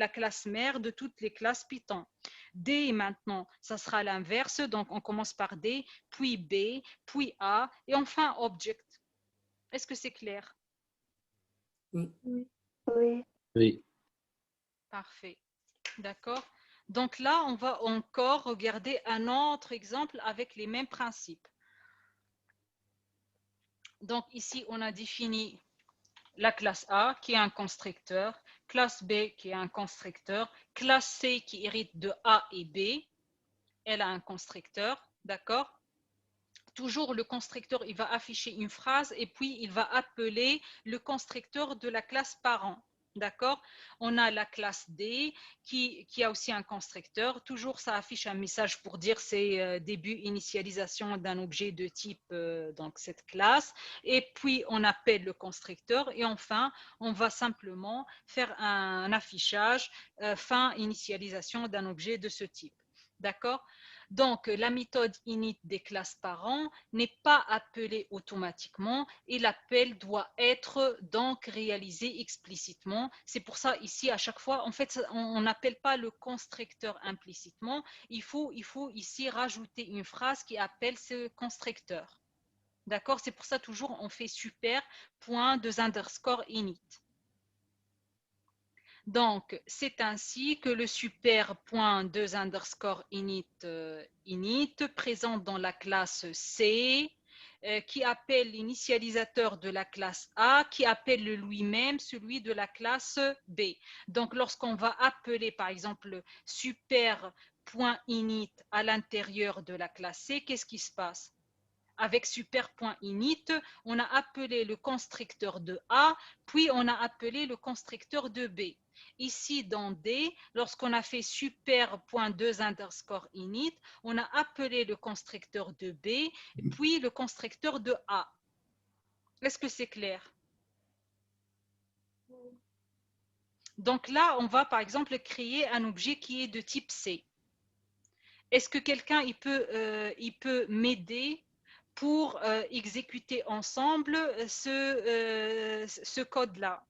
classe mère de toutes les classes Python. D maintenant, ça sera l'inverse, donc on commence par D, puis B, puis A, et enfin object. Est-ce que c'est clair? Oui. Oui. Oui. Parfait. D'accord. Donc là, on va encore regarder un autre exemple avec les mêmes principes. Donc ici, on a défini la classe A qui est un constructeur, classe B qui est un constructeur, classe C qui hérite de A et B, elle a un constructeur, d'accord? Toujours le constructeur, il va afficher une phrase et puis il va appeler le constructeur de la classe parent. D'accord? On a la classe D qui a aussi un constructeur. Toujours, ça affiche un message pour dire c'est début initialisation d'un objet de type donc cette classe. Et puis, on appelle le constructeur. Et enfin, on va simplement faire un affichage fin initialisation d'un objet de ce type. D'accord? Donc, la méthode init des classes parents n'est pas appelée automatiquement et l'appel doit être donc réalisé explicitement. C'est pour ça ici, à chaque fois, en fait, on n'appelle pas le constructeur implicitement. Il faut ici rajouter une phrase qui appelle ce constructeur. D'accord? C'est pour ça toujours on fait super point de underscore init. Donc, c'est ainsi que le super.2 underscore init, init présente dans la classe C qui appelle l'initialisateur de la classe A qui appelle lui-même celui de la classe B. Donc, lorsqu'on va appeler par exemple super.init à l'intérieur de la classe C, qu'est-ce qui se passe? Avec super.init, on a appelé le constructeur de A, puis on a appelé le constructeur de B. Ici, dans D, lorsqu'on a fait super.2 underscore init, on a appelé le constructeur de B, puis le constructeur de A. Est-ce que c'est clair? Donc là, on va par exemple créer un objet qui est de type C. Est-ce que quelqu'un il peut m'aider pour exécuter ensemble ce code-là?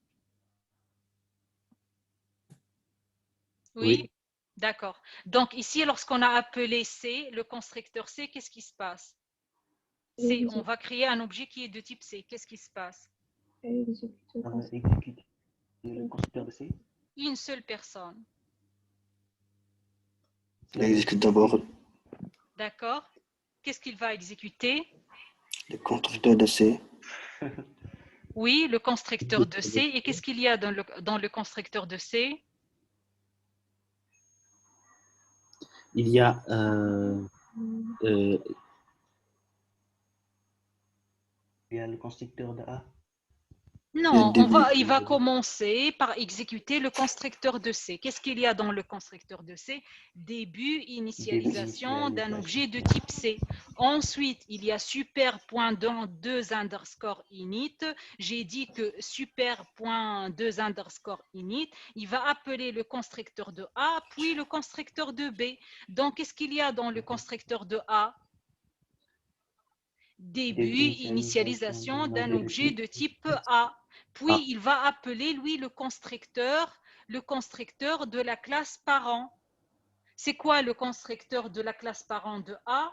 Oui, Oui. d'accord. Donc ici, lorsqu'on a appelé C, le constructeur C, qu'est-ce qui se passe? C, on va créer un objet qui est de type C. Qu'est-ce qui se passe? On va exécuter le constructeur de C. Une seule personne. Il exécute d'abord D'accord. Qu'est-ce qu'il va exécuter? le constructeur de C. Oui, le constructeur de C. Et qu'est-ce qu'il y a dans le constructeur de C? Il y a Il y a le constructeur de A. Non, début. il va commencer par exécuter le constructeur de C. Qu'est-ce qu'il y a dans le constructeur de C? Début, initialisation d'un objet de type C. Ensuite, il y a super.2 underscore init. J'ai dit que super.2 underscore init, il va appeler le constructeur de A, puis le constructeur de B. Donc, qu'est-ce qu'il y a dans le constructeur de A? Début, initialisation d'un objet de type A. Puis, il va appeler, lui, le constructeur de la classe parent. C'est quoi le constructeur de la classe parent de A?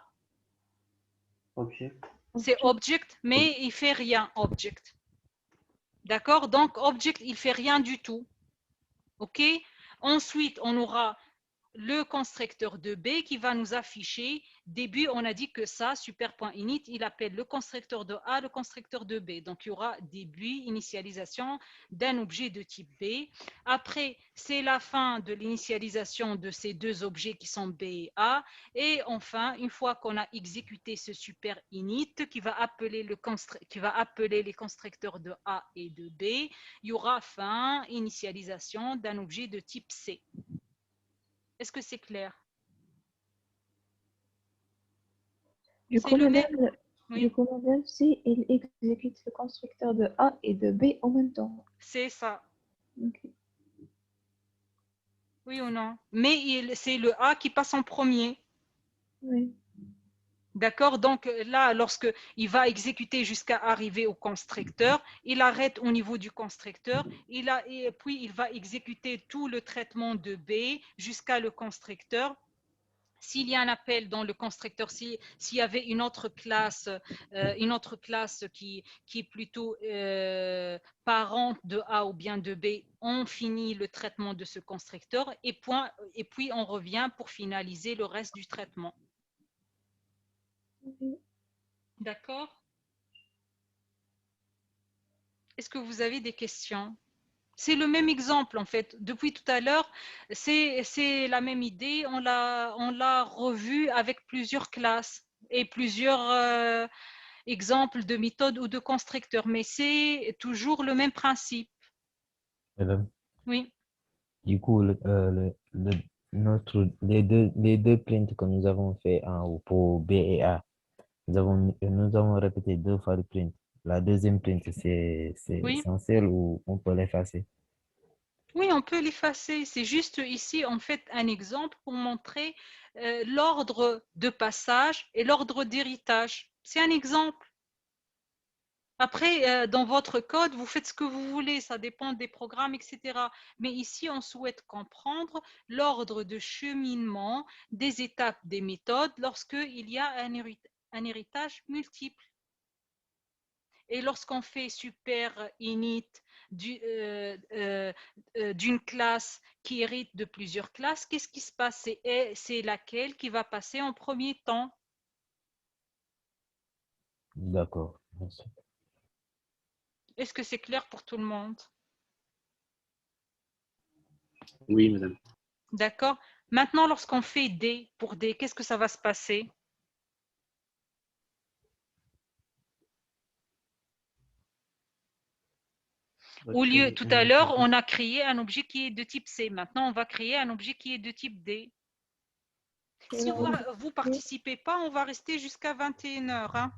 C'est object, mais il fait rien, object. D'accord? Donc, object, il fait rien du tout. OK? Ensuite, on aura le constructeur de B qui va nous afficher, début, on a dit que ça, super.init, il appelle le constructeur de A, le constructeur de B. Donc, il y aura début, initialisation d'un objet de type B. Après, c'est la fin de l'initialisation de ces deux objets qui sont B et A. Et enfin, une fois qu'on a exécuté ce super.init qui va appeler les constructeurs de A et de B, il y aura fin, initialisation d'un objet de type C. Est-ce que c'est clair? Du coup, madame, Oui, si il exécute le constructeur de A et de B en même temps. c'est ça. Ok. Oui ou non? Mais c'est le A qui passe en premier. Oui. D'accord? Donc là, lorsque il va exécuter jusqu'à arriver au constructeur, il arrête au niveau du constructeur, et puis il va exécuter tout le traitement de B jusqu'à le constructeur. S'il y a un appel dans le constructeur, s'il y avait une autre classe qui est plutôt parente de A ou bien de B, on finit le traitement de ce constructeur et puis on revient pour finaliser le reste du traitement. D'accord? Est-ce que vous avez des questions? C'est le même exemple en fait. Depuis tout à l'heure, c'est la même idée. On l'a revu avec plusieurs classes et plusieurs exemples de méthodes ou de constructeurs, mais c'est toujours le même principe. Madame, Oui. du coup, les deux prints que nous avons fait en haut pour B et A, nous avons répété 2 fois le print. La deuxième print, c'est Oui. essentiel ou on peut l'effacer? Oui, on peut l'effacer. C'est juste ici, en fait, un exemple pour montrer l'ordre de passage et l'ordre d'héritage. C'est un exemple. Après, dans votre code, vous faites ce que vous voulez, ça dépend des programmes, etc. Mais ici, on souhaite comprendre l'ordre de cheminement des étapes des méthodes lorsqu'il y a un héritage multiple. Et lorsqu'on fait super init d'une classe qui hérite de plusieurs classes, qu'est-ce qui se passe? C'est laquelle qui va passer en premier temps? D'accord, merci. Est-ce que c'est clair pour tout le monde? Oui, madame. D'accord. Maintenant, lorsqu'on fait D pour D, qu'est-ce que ça va se passer? Au lieu, tout à l'heure, on a créé un objet qui est de type C. Maintenant, on va créer un objet qui est de type D. Si vous ne participez pas, on va rester jusqu'à 21h. Hein.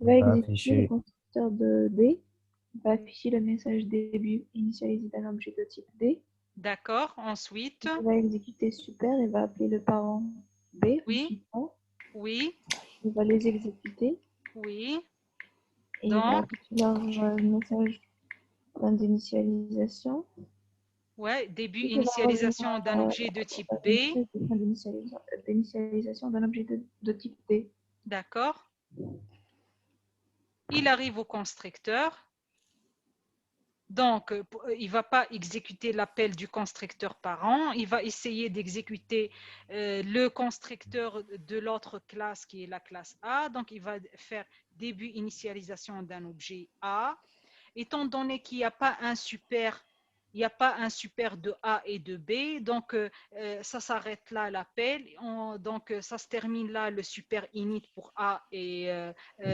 On va exécuter le constructeur de D. On va afficher le message début initialisé d'un objet de type D. D'accord. Ensuite. On va exécuter super et va appeler le parent B. Oui. Oui. On va les exécuter. Oui. Et donc, il va afficher leur message d'initialisation. Ouais, début initialisation d'un objet de type B. D'initialisation d'un objet de type D. D'accord. Il arrive au constructeur. Donc, il ne va pas exécuter l'appel du constructeur parent. Il va essayer d'exécuter le constructeur de l'autre classe qui est la classe A. Donc, il va faire début initialisation d'un objet A. Étant donné qu'il n'y a pas un super Il n'y a pas un super de A et de B, donc ça s'arrête là l'appel. Donc ça se termine là le super init pour A et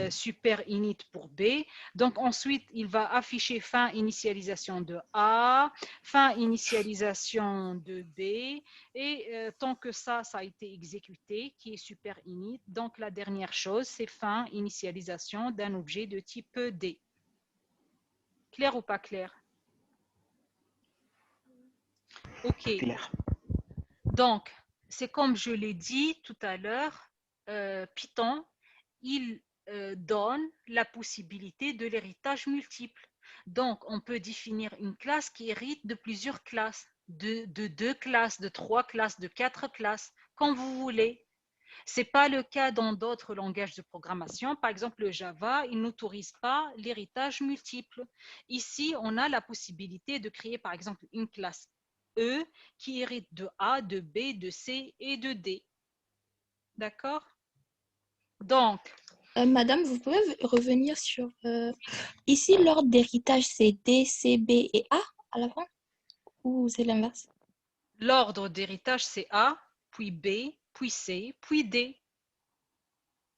super init pour B. Donc ensuite il va afficher fin initialisation de A, fin initialisation de B, et tant que ça a été exécuté, qui est super init, donc la dernière chose c'est fin initialisation d'un objet de type D. Clair ou pas clair? Ok. Clair. Donc, c'est comme je l'ai dit tout à l'heure, Python, il donne la possibilité de l'héritage multiple. Donc, on peut définir une classe qui hérite de plusieurs classes, de 2 classes, de 3 classes, de 4 classes, comme vous voulez. Ce n'est pas le cas dans d'autres langages de programmation. Par exemple, le Java, il n'autorise pas l'héritage multiple. Ici, on a la possibilité de créer, par exemple, une classe E qui hérite de A, de B, de C et de D. D'accord? Donc, Madame, vous pouvez revenir sur... ici, l'ordre d'héritage, c'est D, C, B et A à la fin? Ou c'est l'inverse? l'ordre d'héritage, c'est A, puis B, puis C, puis D.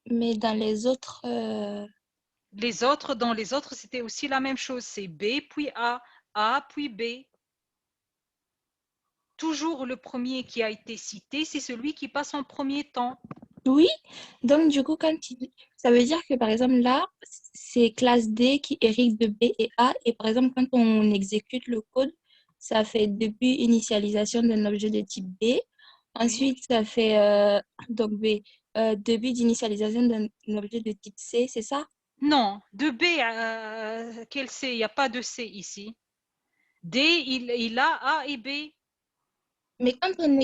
Mais dans les autres... Dans les autres, c'était aussi la même chose. C'est B, puis A, puis B. Toujours le premier qui a été cité, c'est celui qui passe en premier temps. Oui, donc du coup, ça veut dire que par exemple là, c'est classe D qui hérite de B et A, et par exemple, quand on exécute le code, ça fait depuis initialisation d'un objet de type B, ensuite ça fait donc B, début d'initialisation d'un objet de type C, c'est ça? Non, de B, quel C? Il n'y a pas de C ici. D, il a A et B. Mais quand on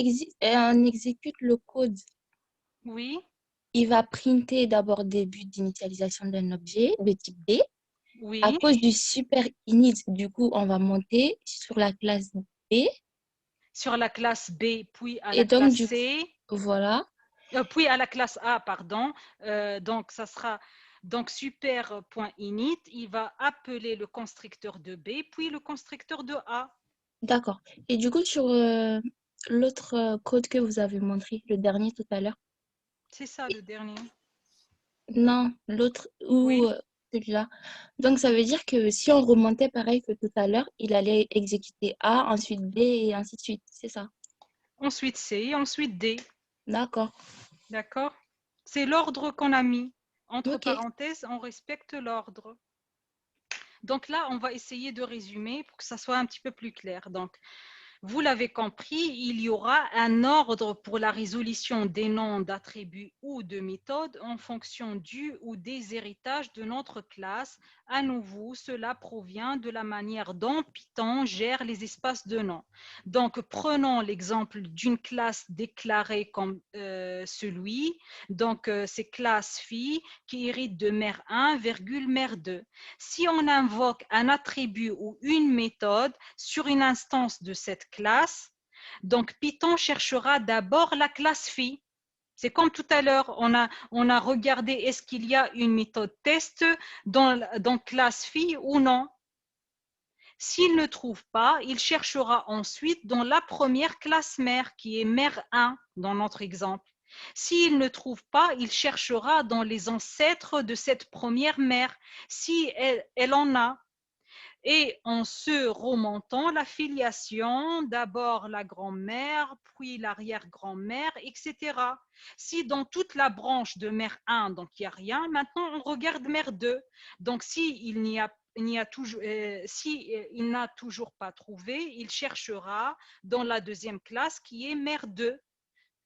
exécute le code, Oui, il va printer d'abord début d'initialisation d'un objet de type B. oui. À cause du super init, du coup, on va monter sur la classe B. Sur la classe B, puis à Et la donc, classe du C, coup, voilà. puis à la classe A, pardon. Donc, ça sera donc super.init. Il va appeler le constructeur de B, puis le constructeur de A. D'accord. Et du coup, sur l'autre code que vous avez montré, le dernier tout à l'heure, C'est ça le dernier. non, l'autre Oui. ou celui-là. Donc, ça veut dire que si on remontait pareil que tout à l'heure, il allait exécuter A, ensuite B et ainsi de suite. C'est ça. Ensuite C, ensuite D. D'accord. D'accord? C'est l'ordre qu'on a mis. Entre Ok. parenthèses, on respecte l'ordre. Donc là, on va essayer de résumer pour que ça soit un petit peu plus clair. Donc, vous l'avez compris, il y aura un ordre pour la résolution des noms d'attributs ou de méthodes en fonction du ou des héritages de notre classe. À nouveau, cela provient de la manière dont Python gère les espaces de noms. Donc, prenons l'exemple d'une classe déclarée comme celui. Donc, c'est classe phi qui hérite de mère 1, mère 2. Si on invoque un attribut ou une méthode sur une instance de cette classe, donc Python cherchera d'abord la classe phi. C'est comme tout à l'heure, on a regardé est-ce qu'il y a une méthode test dans classe phi ou non. S'il ne trouve pas, il cherchera ensuite dans la première classe mère qui est mère 1 dans notre exemple. S'il ne trouve pas, il cherchera dans les ancêtres de cette première mère si elle en a. Et en se remontant la filiation, d'abord la grand-mère, puis l'arrière-grand-mère, etc. Si dans toute la branche de mère 1, donc il n'y a rien, maintenant on regarde mère 2. Donc s'il n'a toujours pas trouvé, il cherchera dans la deuxième classe qui est mère 2.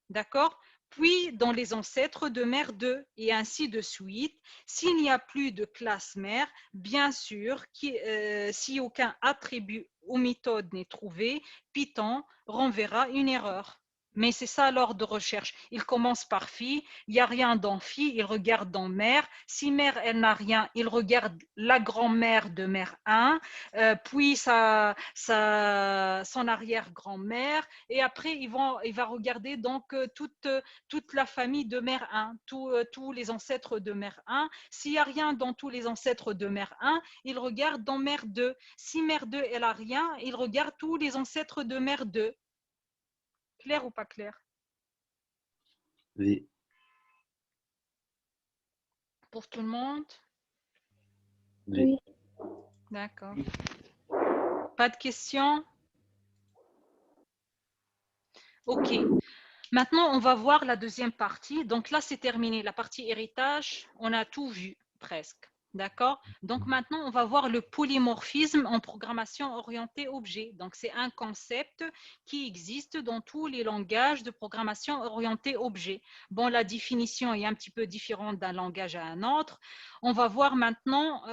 D'accord? Puis dans les ancêtres de mère 2 et ainsi de suite. S'il n'y a plus de classe mère, bien sûr, si aucun attribut ou méthode n'est trouvé, Python renverra une erreur. Mais c'est ça l'ordre de recherche. Il commence par fille, il n'y a rien dans fille, il regarde dans mère. Si mère, elle n'a rien, il regarde la grand-mère de mère 1, puis son arrière-grand-mère, et après, il va regarder donc toute la famille de mère 1, tous les ancêtres de mère 1. S'il n'y a rien dans tous les ancêtres de mère 1, il regarde dans mère 2. Si mère 2, elle n'a rien, il regarde tous les ancêtres de mère 2. Clair ou pas clair? Oui. Pour tout le monde? Oui. D'accord. Pas de questions? Ok. Maintenant, on va voir la deuxième partie. Donc là, c'est terminé. La partie héritage, on a tout vu presque. D'accord? Donc maintenant, on va voir le polymorphisme en programmation orientée objet. Donc c'est un concept qui existe dans tous les langages de programmation orientée objet. Bon, la définition est un petit peu différente d'un langage à un autre. On va voir maintenant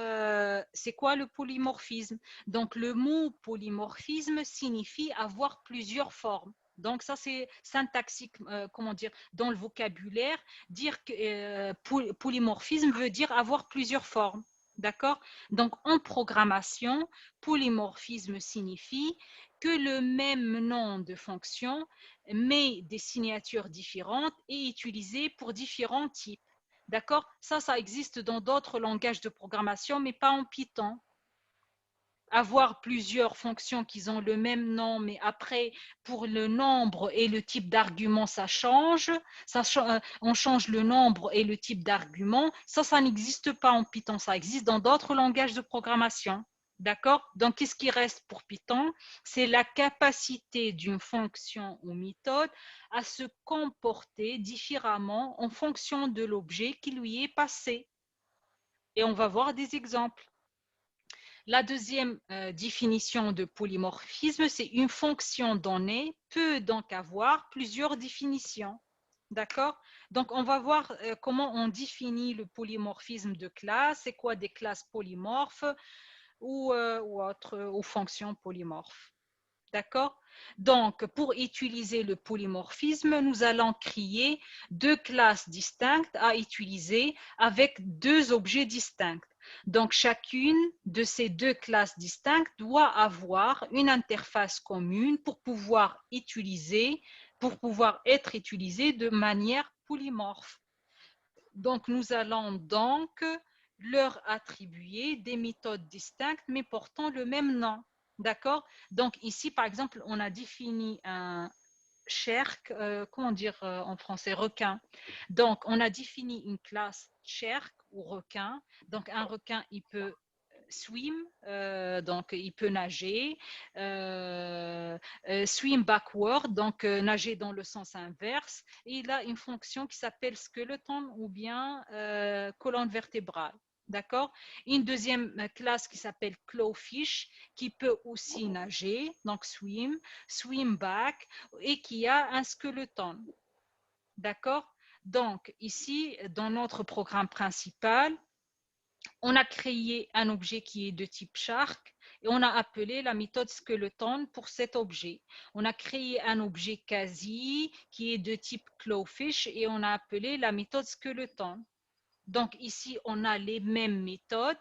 c'est quoi le polymorphisme. Donc le mot polymorphisme signifie avoir plusieurs formes. Donc ça c'est syntaxique, comment dire, dans le vocabulaire, dire que polymorphisme veut dire avoir plusieurs formes. D'accord? Donc en programmation, polymorphisme signifie que le même nom de fonction, mais des signatures différentes, est utilisé pour différents types. D'accord? Ça existe dans d'autres langages de programmation, mais pas en Python. Avoir plusieurs fonctions qui ont le même nom, mais après, pour le nombre et le type d'argument, ça change. On change le nombre et le type d'argument. Ça n'existe pas en Python. Ça existe dans d'autres langages de programmation. D'accord? Donc, qu'est-ce qui reste pour Python? C'est la capacité d'une fonction ou méthode à se comporter différemment en fonction de l'objet qui lui est passé. Et on va voir des exemples. La deuxième définition de polymorphisme, c'est une fonction donnée peut donc avoir plusieurs définitions. D'accord? Donc, on va voir comment on définit le polymorphisme de classe, c'est quoi des classes polymorphes ou fonctions polymorphes. D'accord? Donc, pour utiliser le polymorphisme, nous allons créer deux classes distinctes à utiliser avec deux objets distincts. Donc, chacune de ces deux classes distinctes doit avoir une interface commune pour pouvoir être utilisée de manière polymorphe. Donc, nous allons donc leur attribuer des méthodes distinctes mais portant le même nom. D'accord? Donc ici, par exemple, on a défini un sherk, comment dire en français, requin. Donc, on a défini une classe sherk ou requin. Donc, un requin, il peut swim, donc il peut nager, swim backward, donc nager dans le sens inverse. Et il a une fonction qui s'appelle skeleton ou bien colonne vertébrale. D'accord? Une deuxième classe qui s'appelle clawfish, qui peut aussi nager, donc swim, swim back, et qui a un skeleton. D'accord? Donc, ici, dans notre programme principal, on a créé un objet qui est de type shark et on a appelé la méthode skeleton pour cet objet. On a créé un objet quasi qui est de type clawfish et on a appelé la méthode skeleton. Donc ici, on a les mêmes méthodes.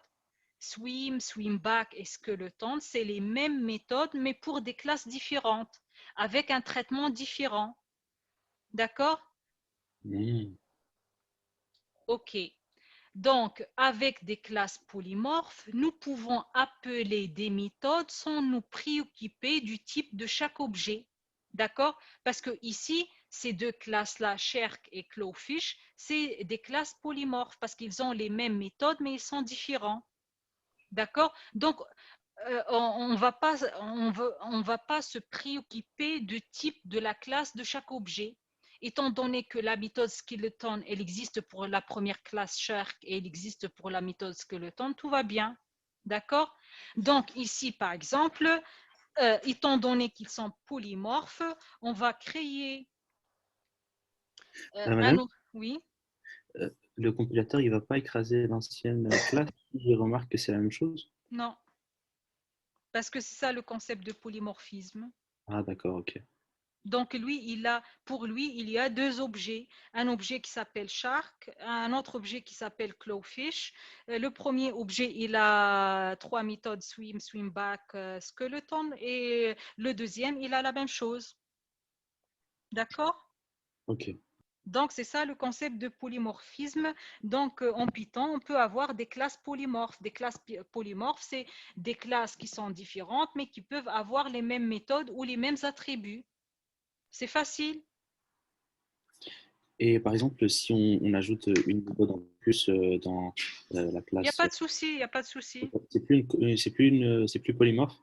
Swim, swim back et skeleton, c'est les mêmes méthodes, mais pour des classes différentes, avec un traitement différent. D'accord? Ok. Donc, avec des classes polymorphes, nous pouvons appeler des méthodes sans nous préoccuper du type de chaque objet. D'accord? Parce que ici, ces deux classes-là, Sherk et Clawfish, c'est des classes polymorphes parce qu'ils ont les mêmes méthodes, mais ils sont différents. D'accord? Donc, on ne va pas se préoccuper du type de la classe de chaque objet. Étant donné que la méthode skeleton, elle existe pour la première classe shark et elle existe pour la méthode skeleton, tout va bien. D'accord? Donc ici, par exemple, étant donné qu'ils sont polymorphes, on va créer Madame, Oui, le compilateur, il va pas écraser l'ancienne classe si je remarque que c'est la même chose? non, parce que c'est ça le concept de polymorphisme. Ah, d'accord, ok. Donc, pour lui, il y a deux objets. Un objet qui s'appelle shark, un autre objet qui s'appelle clawfish. Le premier objet, il a trois méthodes, swim, swim back, skeleton. Et le deuxième, il a la même chose. D'accord? Ok. Donc, c'est ça le concept de polymorphisme. Donc, en Python, on peut avoir des classes polymorphes. Des classes polymorphes, c'est des classes qui sont différentes, mais qui peuvent avoir les mêmes méthodes ou les mêmes attributs. C'est facile. Et par exemple, si on ajoute une méthode en plus dans la Il n'y a classe, pas de souci, il n'y a pas de souci. c'est plus polymorphe?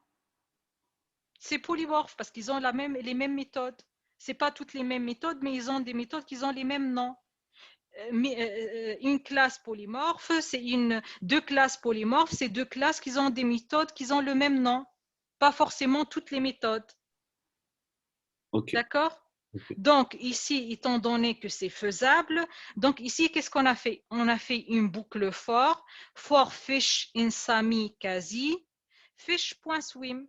C'est polymorphe parce qu'ils ont les mêmes méthodes. Ce n'est pas toutes les mêmes méthodes, mais ils ont des méthodes qui ont les mêmes noms. Une classe polymorphe, deux classes polymorphes, c'est deux classes qui ont des méthodes qui ont le même nom. Pas forcément toutes les méthodes. Ok. D'accord? Ok. Donc, ici, étant donné que c'est faisable, donc ici, qu'est-ce qu'on a fait? On a fait une boucle for fish in Sami quasi, fish.swim.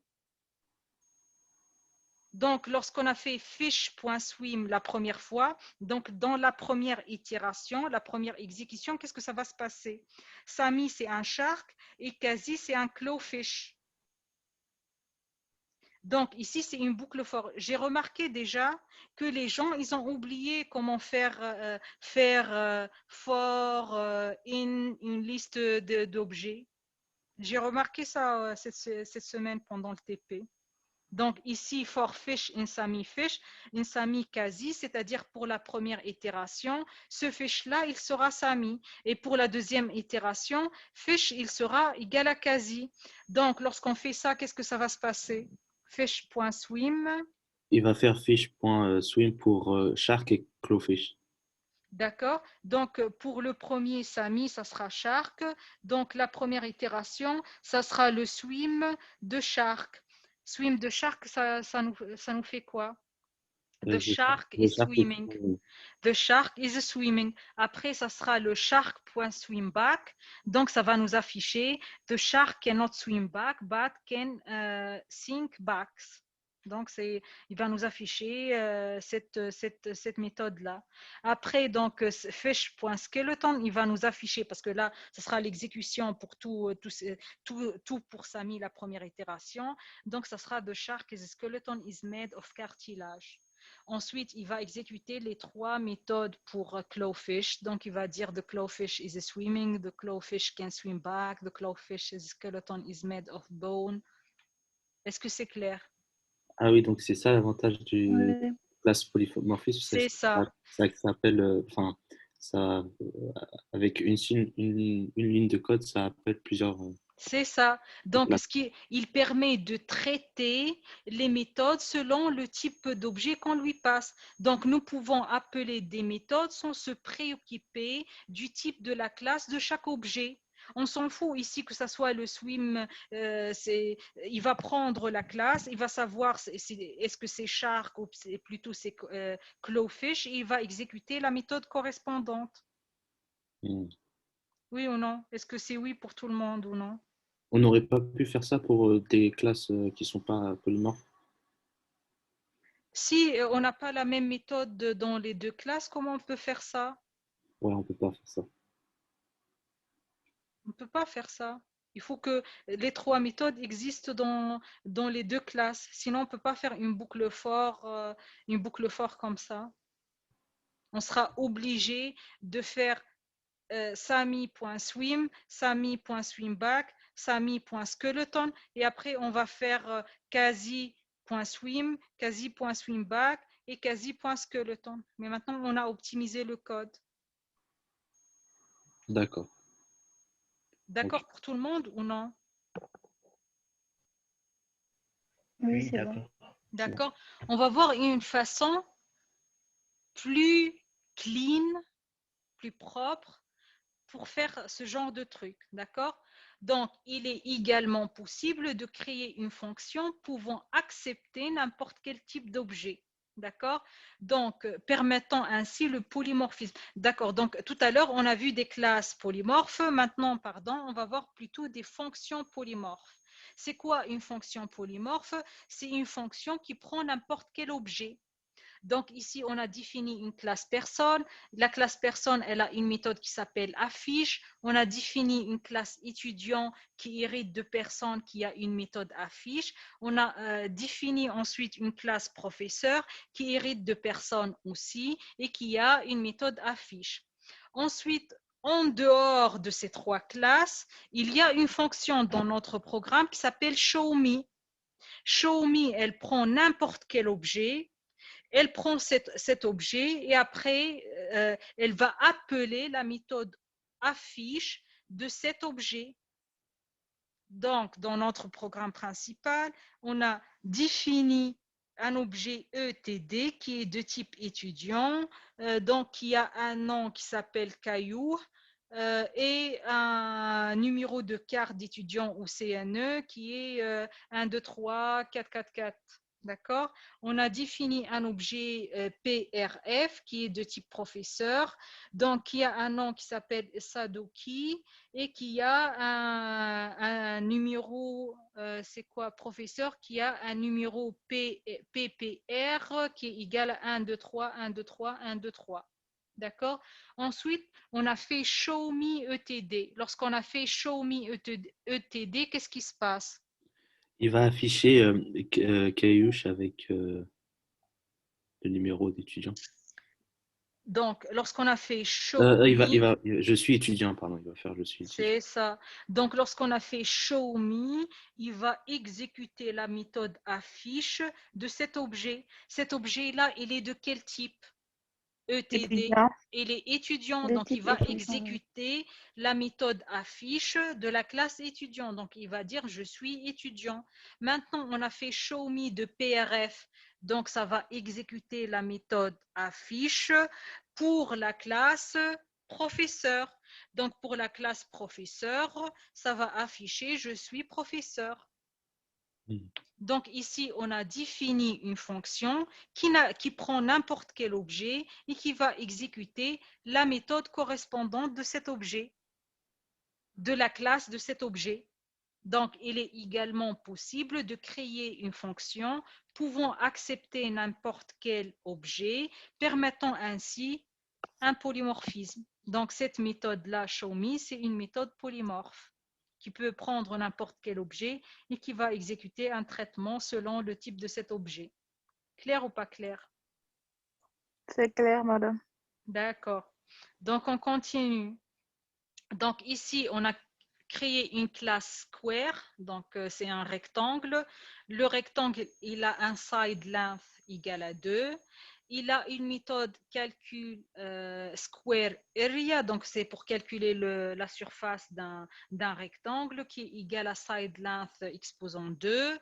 Donc, lorsqu'on a fait fish.swim la première fois, donc dans la première itération, la première exécution, qu'est-ce que ça va se passer? Sami, c'est un shark et quasi, c'est un clawfish. Donc, ici, c'est une boucle for. J'ai remarqué déjà que les gens, ils ont oublié comment faire for in une liste d'objets. J'ai remarqué ça cette semaine pendant le TP. Donc, ici, for fish in Sami quasi, c'est-à-dire pour la première itération, ce fish-là, il sera Sami. Et pour la deuxième itération, fish, il sera égal à quasi. Donc, lorsqu'on fait ça, qu'est-ce que ça va se passer? Fish.swim. Il va faire fish.swim pour shark et clawfish. D'accord. Donc, pour le premier Sami, ça sera shark. Donc, la première itération, ça sera le swim de shark. Swim de shark, ça nous fait quoi? The shark is swimming. The shark is swimming. Après, ça sera le shark.swim back. Donc, ça va nous afficher the shark cannot swim back, but can sink back. Donc, il va nous afficher cette méthode-là. Après, donc, fish.skeleton, il va nous afficher, parce que là, ce sera l'exécution pour tout pour Sami, la première itération. Donc, ça sera the shark is skeleton is made of cartilage. Ensuite, il va exécuter les trois méthodes pour clawfish. Donc, il va dire the clawfish is swimming, the clawfish can swim back, the clawfish skeleton is made of bone. Est-ce que c'est clair? Ah oui, donc c'est ça l'avantage du Ouais. classe polymorphisme, C'est ça. ça appelle, avec une ligne de code, ça appelle plusieurs. C'est ça. Donc, il permet de traiter les méthodes selon le type d'objet qu'on lui passe. Donc, nous pouvons appeler des méthodes sans se préoccuper du type de la classe de chaque objet. On s'en fout ici que ce soit le swim, il va prendre la classe, il va savoir est-ce que c'est shark ou plutôt c'est clawfish, et il va exécuter la méthode correspondante. Oui ou non? Est-ce que c'est oui pour tout le monde ou non? On n'aurait pas pu faire ça pour des classes qui ne sont pas polymorphes? Si on n'a pas la même méthode dans les deux classes, comment on peut faire ça? Ouais, on ne peut pas faire ça. On ne peut pas faire ça. Il faut que les trois méthodes existent dans les deux classes. Sinon, on ne peut pas faire une boucle for comme ça. On sera obligé de faire Sami.swim, Sami.swimback, Sami.skeleton, et après on va faire quasi.swim, quasi.swimback et quasi.skeleton. Mais maintenant on a optimisé le code. D'accord. D'accord Ok. pour tout le monde ou non? Oui, c'est bon. d'accord. D'accord. On va voir une façon plus clean, plus propre pour faire ce genre de truc. D'accord? Donc, il est également possible de créer une fonction pouvant accepter n'importe quel type d'objet. D'accord? Donc, permettant ainsi le polymorphisme. D'accord. Donc, tout à l'heure, on a vu des classes polymorphes. Maintenant, on va voir plutôt des fonctions polymorphes. C'est quoi une fonction polymorphe? C'est une fonction qui prend n'importe quel objet. Donc ici, on a défini une classe personne. La classe personne, elle a une méthode qui s'appelle affiche. On a défini une classe étudiant qui hérite de personne qui a une méthode affiche. On a défini ensuite une classe professeur qui hérite de personne aussi et qui a une méthode affiche. Ensuite, en dehors de ces trois classes, il y a une fonction dans notre programme qui s'appelle showMe. showMe, elle prend n'importe quel objet, elle prend cet objet et après, elle va appeler la méthode affiche de cet objet. Donc, dans notre programme principal, on a défini un objet ETD qui est de type étudiant, donc qui a un nom qui s'appelle caillou et un numéro de carte d'étudiant au CNE qui est 1, 2, 3, 4, 4, 4. D'accord? On a défini un objet PRF qui est de type professeur, donc qui a un nom qui s'appelle Sadoki et qui a un numéro, c'est quoi, professeur, qui a un numéro PPR qui est égal à 1, 2, 3, 1, 2, 3, 1, 2, 3. D'accord? Ensuite, on a fait show me ETD. Lorsqu'on a fait show me ETD, qu'est-ce qui se passe? Il va afficher Caillouche avec le numéro d'étudiant. Donc, lorsqu'on a fait show je suis étudiant, pardon, il va faire je suis étudiant. C'est ça. Donc, lorsqu'on a fait show me, il va exécuter la méthode affiche de cet objet. Cet objet-là, il est de quel type? ETD. Étudiant. Il est étudiant, De donc il type va étudiant. exécuter la méthode affiche de la classe étudiant. Donc, il va dire je suis étudiant. Maintenant, on a fait show me de PRF. Donc, ça va exécuter la méthode affiche pour la classe professeur. Donc, pour la classe professeur, ça va afficher je suis professeur. Donc ici, on a défini une fonction qui prend n'importe quel objet et qui va exécuter la méthode correspondante de cet objet, de la classe de cet objet. Donc, il est également possible de créer une fonction pouvant accepter n'importe quel objet, permettant ainsi un polymorphisme. Donc, cette méthode-là, showMe, c'est une méthode polymorphe qui peut prendre n'importe quel objet et qui va exécuter un traitement selon le type de cet objet. Clair ou pas clair? C'est clair, madame. D'accord. Donc, on continue. Donc, ici, on a créé une classe square. Donc, c'est un rectangle. Le rectangle, il a un side length égal à 2. Il a une méthode calcul square area, donc c'est pour calculer la surface d'un rectangle qui est égal à side length exposant 2.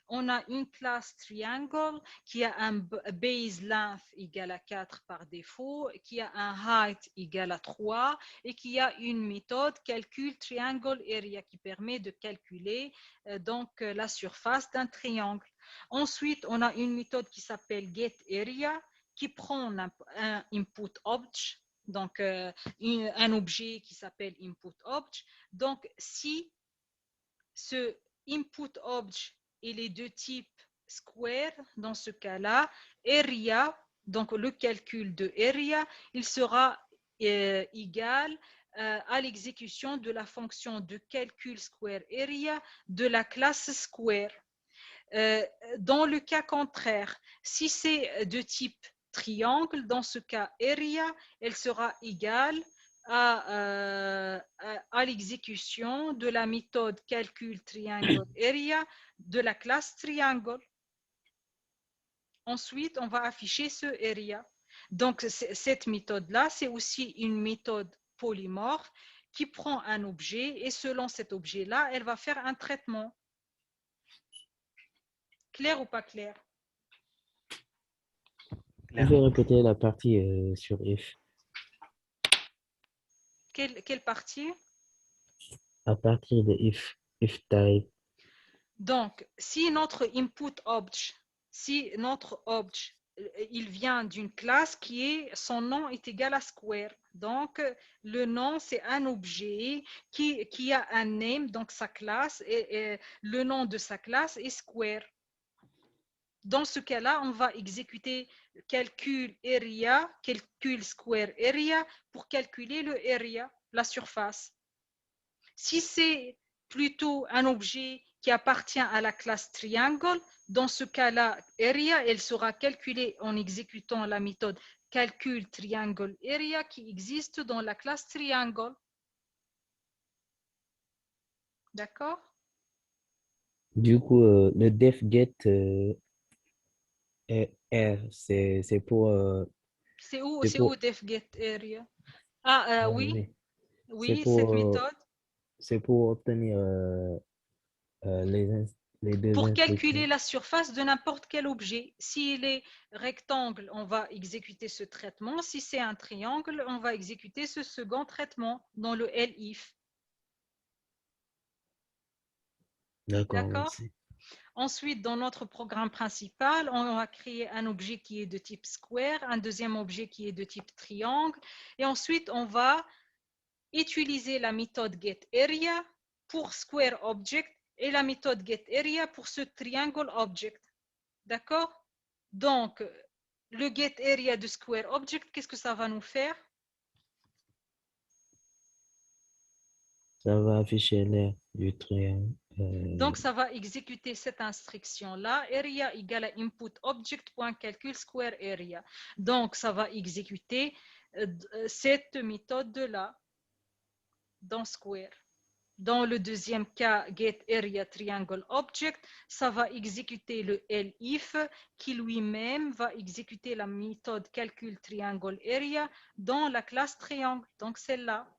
On a une classe triangle qui a un base length égal à 4 par défaut, qui a un height égal à 3 et qui a une méthode calcul triangle area qui permet de calculer la surface d'un triangle. Ensuite, on a une méthode qui s'appelle getArea qui prend un input object, donc un objet qui s'appelle input object. Donc, si ce input object il est de type square, dans ce cas-là, area, donc le calcul de area, il sera égal à l'exécution de la fonction de calcul square area de la classe square. Dans le cas contraire, si c'est de type triangle, dans ce cas area, elle sera égale à l'exécution de la méthode calcul triangle area de la classe triangle. Ensuite, on va afficher ce area. Donc, cette méthode-là, c'est aussi une méthode polymorphe qui prend un objet et selon cet objet-là, elle va faire un traitement. Clair ou pas clair? Vous pouvez répéter la partie sur if. Quelle partie? À partir de if type. Donc, si notre input object, il vient d'une classe son nom est égal à square. Donc, le nom, c'est un objet qui a un name, donc sa classe, et le nom de sa classe est square. Dans ce cas-là, on va exécuter calcul area, calcul square area pour calculer le area, la surface. Si c'est plutôt un objet qui appartient à la classe triangle, dans ce cas-là, area, elle sera calculée en exécutant la méthode calcul triangle area qui existe dans la classe triangle. D'accord? Du coup, le def get R, c'est pour, C'est où c'est pour, def get area? Ah, oui, c'est oui, cette pour, méthode. c'est pour obtenir les deux Pour calculer instructions. la surface de n'importe quel objet. S'il est rectangle, on va exécuter ce traitement. Si c'est un triangle, on va exécuter ce second traitement dans le elif. D'accord, D'accord? merci. Ensuite, dans notre programme principal, on va créer un objet qui est de type square, un deuxième objet qui est de type triangle. Et ensuite, on va utiliser la méthode getArea pour square object et la méthode getArea pour ce triangle object. D'accord? Donc, le getArea de square object, qu'est-ce que ça va nous faire? Ça va afficher l'air du triangle. Donc, ça va exécuter cette instruction-là, area égale à input object.calcul square area. Donc, ça va exécuter cette méthode-là dans square. Dans le deuxième cas, getArea triangle object, ça va exécuter le elif qui lui-même va exécuter la méthode calcul triangle area dans la classe triangle, donc celle-là.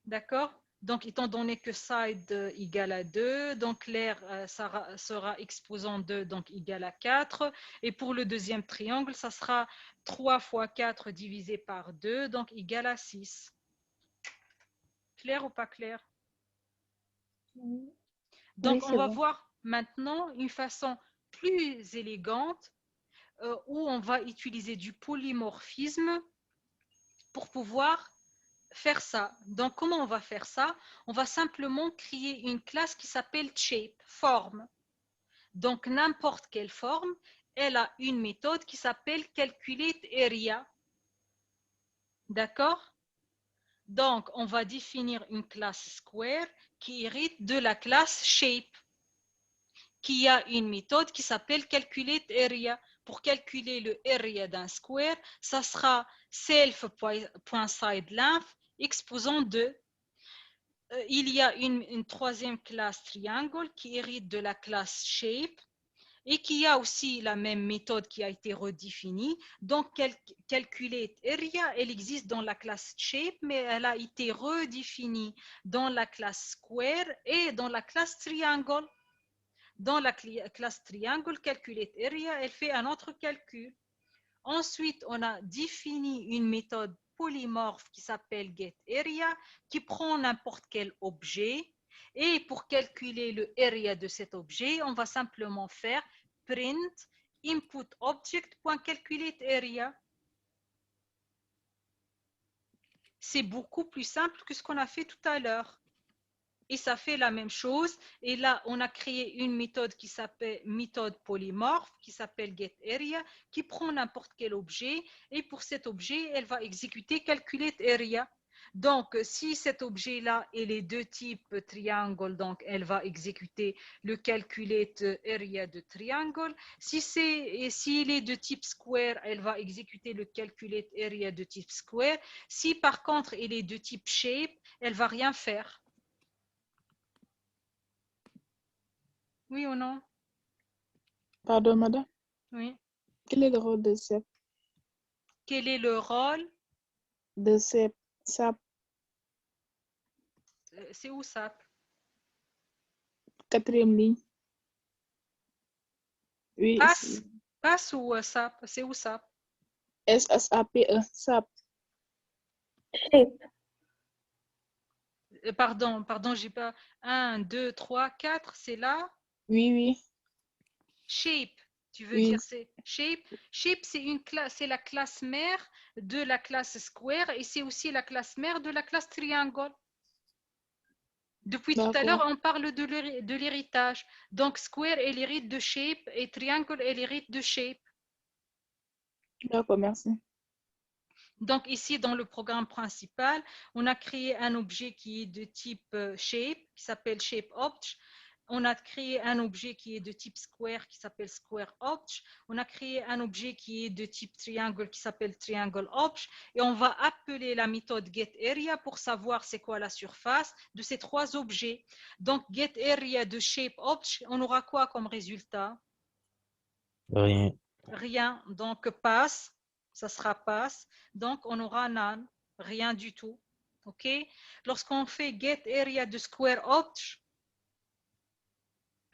D'accord? Donc, étant donné que side égale à 2, donc l'air sera exposant 2, donc égal à 4. Et pour le deuxième triangle, ça sera 3 fois 4 divisé par 2, donc égal à 6. Clair ou pas clair? Donc, Oui, on c'est va bon. voir maintenant une façon plus élégante où on va utiliser du polymorphisme pour pouvoir faire ça. Donc, comment on va faire ça? On va simplement créer une classe qui s'appelle shape, forme. Donc, n'importe quelle forme, elle a une méthode qui s'appelle calculateArea. D'accord? Donc, on va définir une classe square qui hérite de la classe shape, qui a une méthode qui s'appelle calculateArea. Pour calculer le area d'un square, ça sera self.sidelength exposant 2. Il y a une troisième classe triangle qui hérite de la classe shape et qui a aussi la même méthode qui a été redéfinie. Donc, calculateArea, elle existe dans la classe shape, mais elle a été redéfinie dans la classe square et dans la classe triangle. Dans la classe triangle, calculateArea, elle fait un autre calcul. Ensuite, on a défini une méthode polymorphe qui s'appelle getArea, qui prend n'importe quel objet. Et pour calculer le area de cet objet, on va simplement faire print input object.calculateArea. C'est beaucoup plus simple que ce qu'on a fait tout à l'heure. Et ça fait la même chose. Et là, on a créé une méthode qui s'appelle méthode polymorphe, qui s'appelle getArea, qui prend n'importe quel objet. Et pour cet objet, elle va exécuter calculateArea. Donc, si cet objet-là est les deux types triangle, donc elle va exécuter le calculateArea de triangle. Si s'il est de type square, elle va exécuter le calculateArea de type square. Si par contre, il est de type shape, elle va rien faire. Oui ou non? Pardon, madame. Oui. Quel est le rôle de SAP? Quel est le rôle? De SAP, C'est où SAP? quatrième ligne. Oui, Passe ou SAP? C'est où SAP? SAPE, SAP. Pardon, j'ai pas. 1, 2, 3, 4, c'est là? Oui. Shape, tu veux Oui. dire c'est shape? Shape, c'est la classe mère de la classe square et c'est aussi la classe mère de la classe triangle. Depuis tout à D'accord. l'heure, on parle de l'héritage. Donc, square, elle hérite de shape et triangle, elle hérite de shape. D'accord, merci. Donc, ici, dans le programme principal, on a créé un objet qui est de type shape, qui s'appelle shape object. On a créé un objet qui est de type square, qui s'appelle square object. On a créé un objet qui est de type triangle, qui s'appelle triangle object. Et on va appeler la méthode getArea pour savoir c'est quoi la surface de ces trois objets. Donc, getArea de shape object, on aura quoi comme résultat? Rien. Rien. Donc, passe, ça sera passe. Donc, on aura none, rien du tout. OK? Lorsqu'on fait getArea de square object,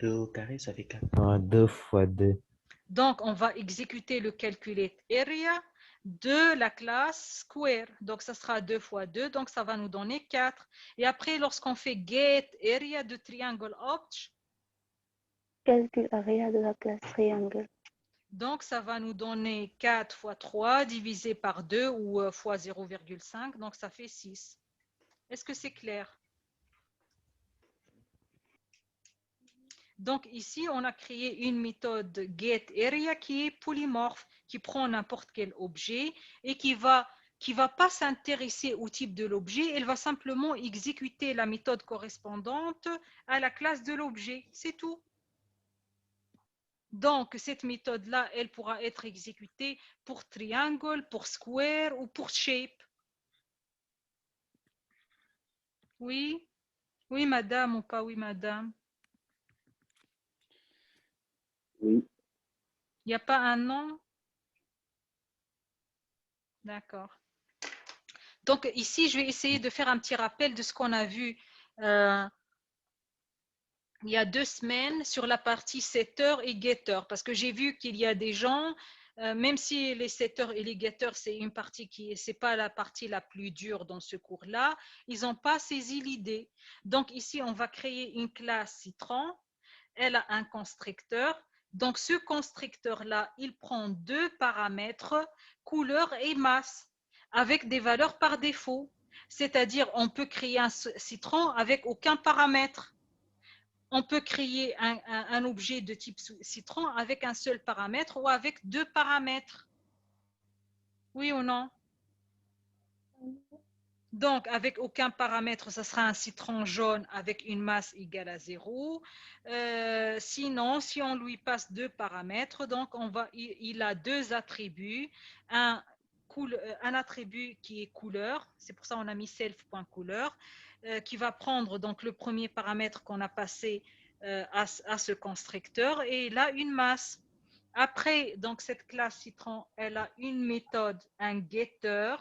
2 au carré, ça fait 4. 2 fois 2. donc on va exécuter le calculate area de la classe square. Donc, ça sera 2 fois 2, donc ça va nous donner 4. Et après, lorsqu'on fait getArea de triangle object, Calcul area de la classe triangle. donc ça va nous donner 4 fois 3 divisé par 2 ou fois 0,5, donc ça fait 6. Est-ce que c'est clair? Donc ici, on a créé une méthode getArea qui est polymorphe, qui prend n'importe quel objet et qui va pas s'intéresser au type de l'objet, elle va simplement exécuter la méthode correspondante à la classe de l'objet, c'est tout. Donc cette méthode-là, elle pourra être exécutée pour triangle, pour square ou pour shape. Oui? Oui, madame ou pas oui, madame? Oui. Il n'y a pas un nom? D'accord. Donc ici, je vais essayer de faire un petit rappel de ce qu'on a vu il y a 2 semaines sur la partie setter et getter, parce que j'ai vu qu'il y a des gens, même si les setters et les getters, c'est une partie qui c'est pas la partie la plus dure dans ce cours-là, ils n'ont pas saisi l'idée. Donc ici, on va créer une classe citron. Elle a un constructeur. Donc ce constructeur-là, il prend 2 paramètres, couleur et masse, avec des valeurs par défaut. C'est-à-dire, on peut créer un citron avec aucun paramètre. On peut créer un objet de type citron avec un seul paramètre ou avec 2 paramètres. Oui ou non? Donc, avec aucun paramètre, ça sera un citron jaune avec une masse égale à 0. Sinon, si on lui passe 2 paramètres, donc il a 2 attributs. Un attribut qui est couleur, c'est pour ça qu'on a mis self.couleur, qui va prendre donc le premier paramètre qu'on a passé à ce constructeur, et il a une masse. Après, donc cette classe citron, elle a une méthode, un getter,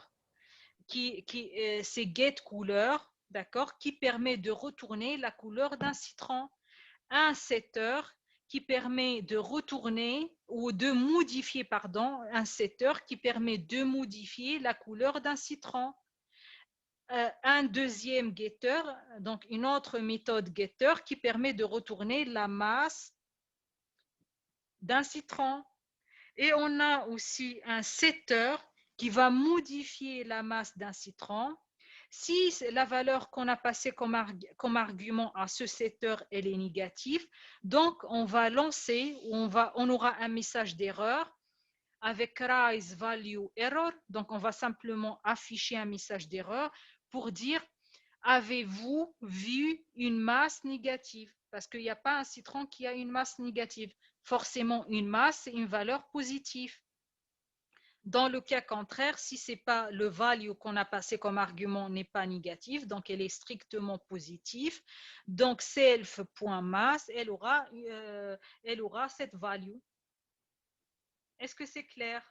c'est getCouleur, d'accord, qui permet de retourner la couleur d'un citron. Un setter qui permet de retourner ou de modifier, pardon, un setter qui permet de modifier la couleur d'un citron. Un deuxième getter, donc une autre méthode getter qui permet de retourner la masse d'un citron. Et on a aussi un setter qui va modifier la masse d'un citron. Si la valeur qu'on a passée comme argument à ce setter, elle est négative, donc on va lancer, on aura un message d'erreur avec rise value error. Donc on va simplement afficher un message d'erreur pour dire avez-vous vu une masse négative? Parce qu'il n'y a pas un citron qui a une masse négative. Forcément, une masse, c'est une valeur positive. Dans le cas contraire, si c'est pas le value qu'on a passé comme argument n'est pas négatif, donc elle est strictement positive, donc self.mass, elle aura cette value. Est-ce que c'est clair?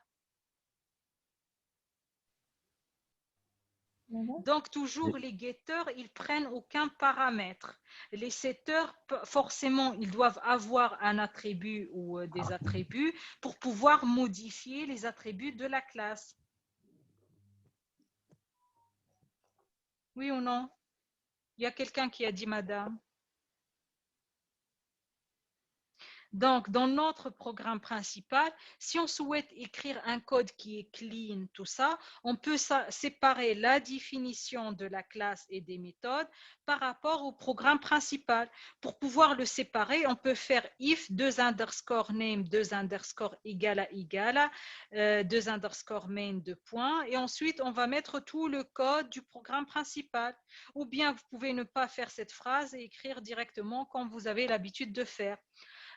Donc, toujours les getters, ils prennent aucun paramètre. Les setters, forcément, ils doivent avoir un attribut ou des attributs pour pouvoir modifier les attributs de la classe. Oui ou non? Il y a quelqu'un qui a dit madame. Donc, dans notre programme principal, si on souhaite écrire un code qui est clean, tout ça, on peut séparer la définition de la classe et des méthodes par rapport au programme principal. Pour pouvoir le séparer, on peut faire if 2 underscore name 2 underscore égale à 2 underscore main 2 points, et ensuite on va mettre tout le code du programme principal. Ou bien vous pouvez ne pas faire cette phrase et écrire directement comme vous avez l'habitude de faire.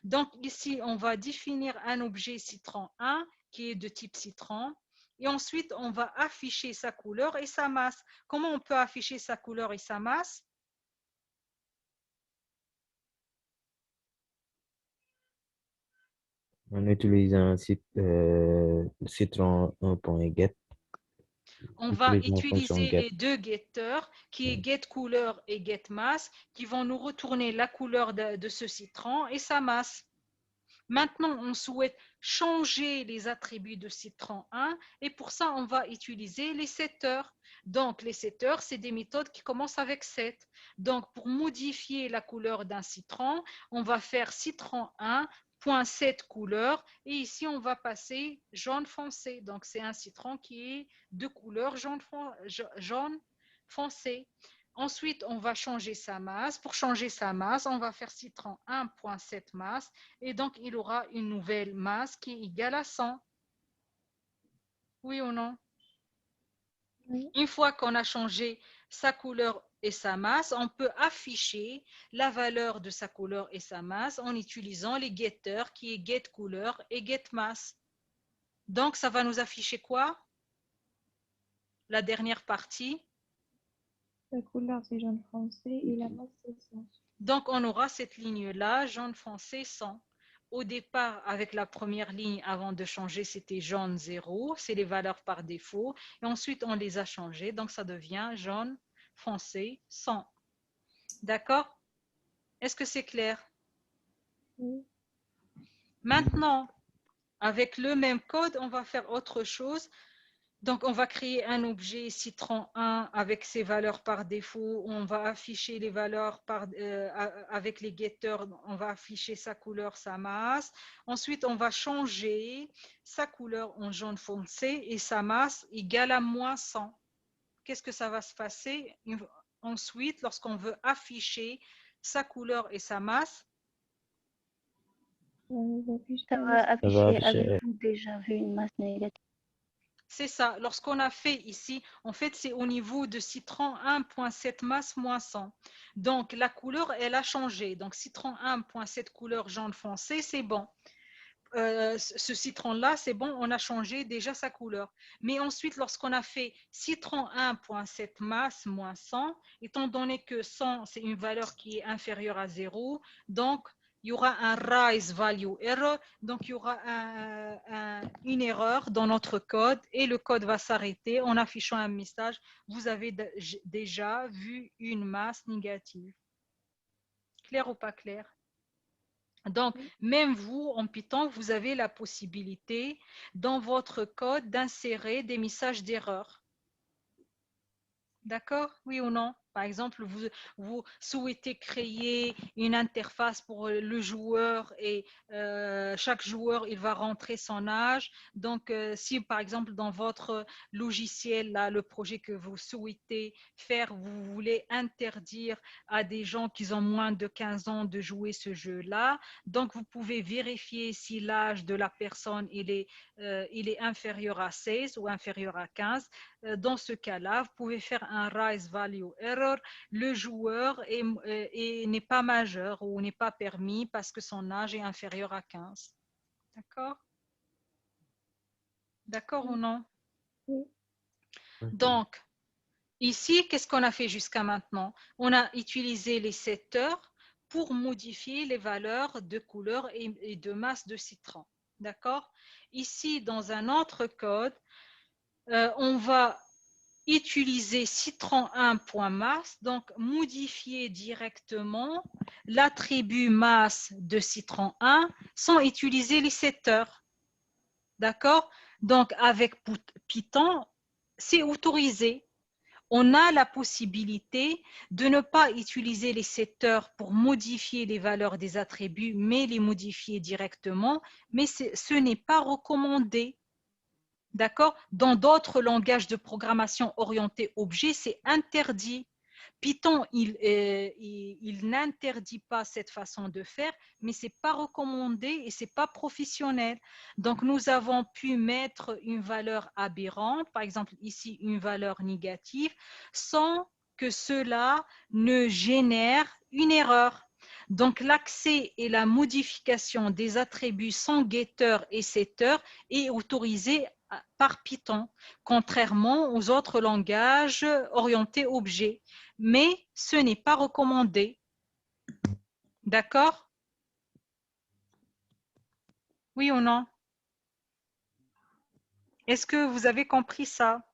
Donc ici, on va définir un objet citron 1 qui est de type citron. Et ensuite, on va afficher sa couleur et sa masse. Comment on peut afficher sa couleur et sa masse? En utilisant citron 1.get. On va utiliser les deux getters, qui est getCouleur et getMass, qui vont nous retourner la couleur de ce citron et sa masse. Maintenant, on souhaite changer les attributs de citron 1 et pour ça, on va utiliser les setters. Donc, les setters, c'est des méthodes qui commencent avec 7. Donc, pour modifier la couleur d'un citron, on va faire citron 1.set couleur et ici, on va passer jaune foncé. Donc, c'est un citron qui est de couleur jaune foncé. Ensuite, on va changer sa masse. Pour changer sa masse, on va faire citron 1.set masse et donc il aura une nouvelle masse qui est égale à 100. Oui ou non? Oui. Une fois qu'on a changé sa couleur et sa masse, on peut afficher la valeur de sa couleur et sa masse en utilisant les getters qui est getCouleur et getMass. Donc, ça va nous afficher quoi? La dernière partie. La couleur, c'est jaune foncé et la masse, c'est 100. Donc, on aura cette ligne-là, jaune foncé 100. Au départ, avec la première ligne, avant de changer, c'était jaune 0. C'est les valeurs par défaut. Et ensuite, on les a changées. Donc, ça devient jaune foncé 100. D'accord? Est-ce que c'est clair? Oui. Maintenant, avec le même code, on va faire autre chose. Donc, on va créer un objet citron 1 avec ses valeurs par défaut. On va afficher les valeurs avec les getters. On va afficher sa couleur, sa masse. Ensuite, on va changer sa couleur en jaune foncé et sa masse égale à moins 100. Qu'est-ce que ça va se passer? Ensuite, lorsqu'on veut afficher sa couleur et sa masse, Ça va afficher avec déjà vu une masse négative. c'est ça. Lorsqu'on a fait ici, en fait, c'est au niveau de citron 1.7 masse moins 100. Donc, la couleur, elle a changé. Donc, citron 1.7 couleur jaune foncé, c'est bon. Ce citron-là, c'est bon, on a changé déjà sa couleur. Mais ensuite, lorsqu'on a fait citron 1.7 masse moins 100, étant donné que 100, c'est une valeur qui est inférieure à 0, donc, il y aura un rise value error, donc il y aura une erreur dans notre code et le code va s'arrêter en affichant un message. Vous avez déjà vu une masse négative. Clair ou pas clair? Donc, même vous, en Python, vous avez la possibilité dans votre code d'insérer des messages d'erreur. D'accord? Oui ou non? Par exemple, vous souhaitez créer une interface pour le joueur et chaque joueur, il va rentrer son âge. Donc, si par exemple, dans votre logiciel, là, le projet que vous souhaitez faire, vous voulez interdire à des gens qui ont moins de 15 ans de jouer ce jeu-là, donc vous pouvez vérifier si l'âge de la personne, il est inférieur à 16 ou inférieur à 15. Dans ce cas-là, vous pouvez faire un rise value error. Le joueur n'est pas majeur ou n'est pas permis parce que son âge est inférieur à 15. D'accord? D'accord ou non? Oui. Donc, ici, qu'est-ce qu'on a fait jusqu'à maintenant? On a utilisé les setters pour modifier les valeurs de couleur et de masse de citron. D'accord? Ici, dans un autre code, on va utiliser citron 1.masse, donc modifier directement l'attribut masse de citron 1 sans utiliser les setters. D'accord? Donc avec Python, c'est autorisé. on a la possibilité de ne pas utiliser les setters pour modifier les valeurs des attributs, mais les modifier directement, mais ce n'est pas recommandé. D'accord? Dans d'autres langages de programmation orientés objets, c'est interdit. Python, il n'interdit pas cette façon de faire, mais ce n'est pas recommandé et ce n'est pas professionnel. Donc, nous avons pu mettre une valeur aberrante, par exemple ici une valeur négative, sans que cela ne génère une erreur. Donc, l'accès et la modification des attributs sans getter et setter est autorisé par Python, contrairement aux autres langages orientés objets. Mais ce n'est pas recommandé. D'accord? Oui ou non? Est-ce que vous avez compris ça?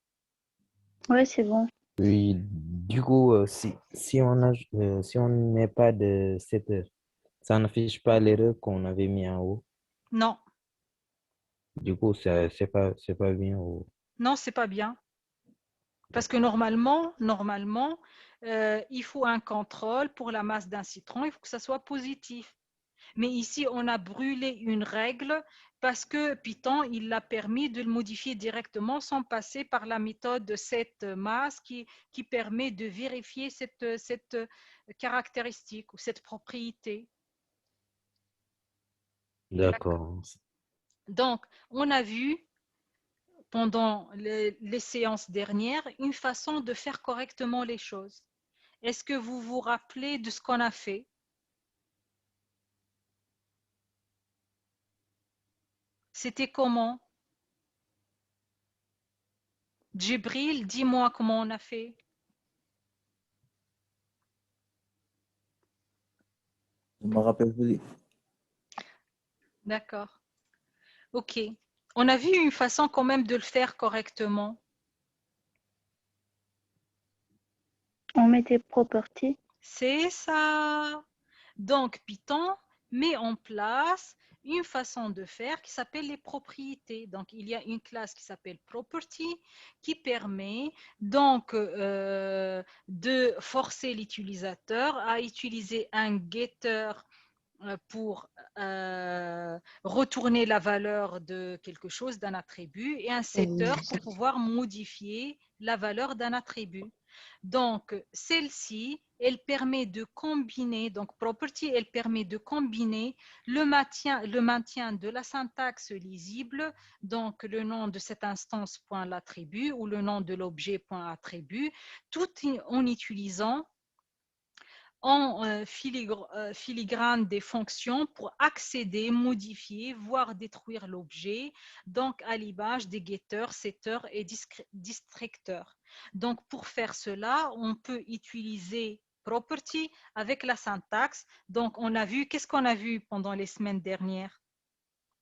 Oui, c'est bon. Oui, du coup, si on ne met pas de setter, ça n'affiche pas l'erreur qu'on avait mis en haut. Non. Du coup, c'est pas bien. Non, c'est pas bien. Parce que normalement, il faut un contrôle pour la masse d'un citron, il faut que ça soit positif. Mais ici, on a brûlé une règle parce que Python, il l'a permis de le modifier directement sans passer par la méthode de cette masse qui permet de vérifier cette caractéristique ou cette propriété. D'accord. Donc, on a vu pendant les séances dernières une façon de faire correctement les choses. Est-ce que vous vous rappelez de ce qu'on a fait? C'était comment? Djibril, dis-moi comment on a fait. Je me rappelle plus. D'accord. Ok. On a vu une façon quand même de le faire correctement. On mettait property. C'est ça. Donc, Python met en place une façon de faire qui s'appelle les propriétés. Donc, il y a une classe qui s'appelle property qui permet donc de forcer l'utilisateur à utiliser un getter pour retourner la valeur de quelque chose, d'un attribut, et un setter pour pouvoir modifier la valeur d'un attribut. Donc, celle-ci, elle permet de combiner, donc property, elle permet de combiner le maintien de la syntaxe lisible, donc le nom de cette instance point l'attribut ou le nom de l'objet point attribut, tout en utilisant en filigrane des fonctions pour accéder, modifier, voire détruire l'objet, donc à l'image des getters, setters et distracteurs. Donc pour faire cela, on peut utiliser property avec la syntaxe. Donc on a vu, qu'est-ce qu'on a vu pendant les semaines dernières?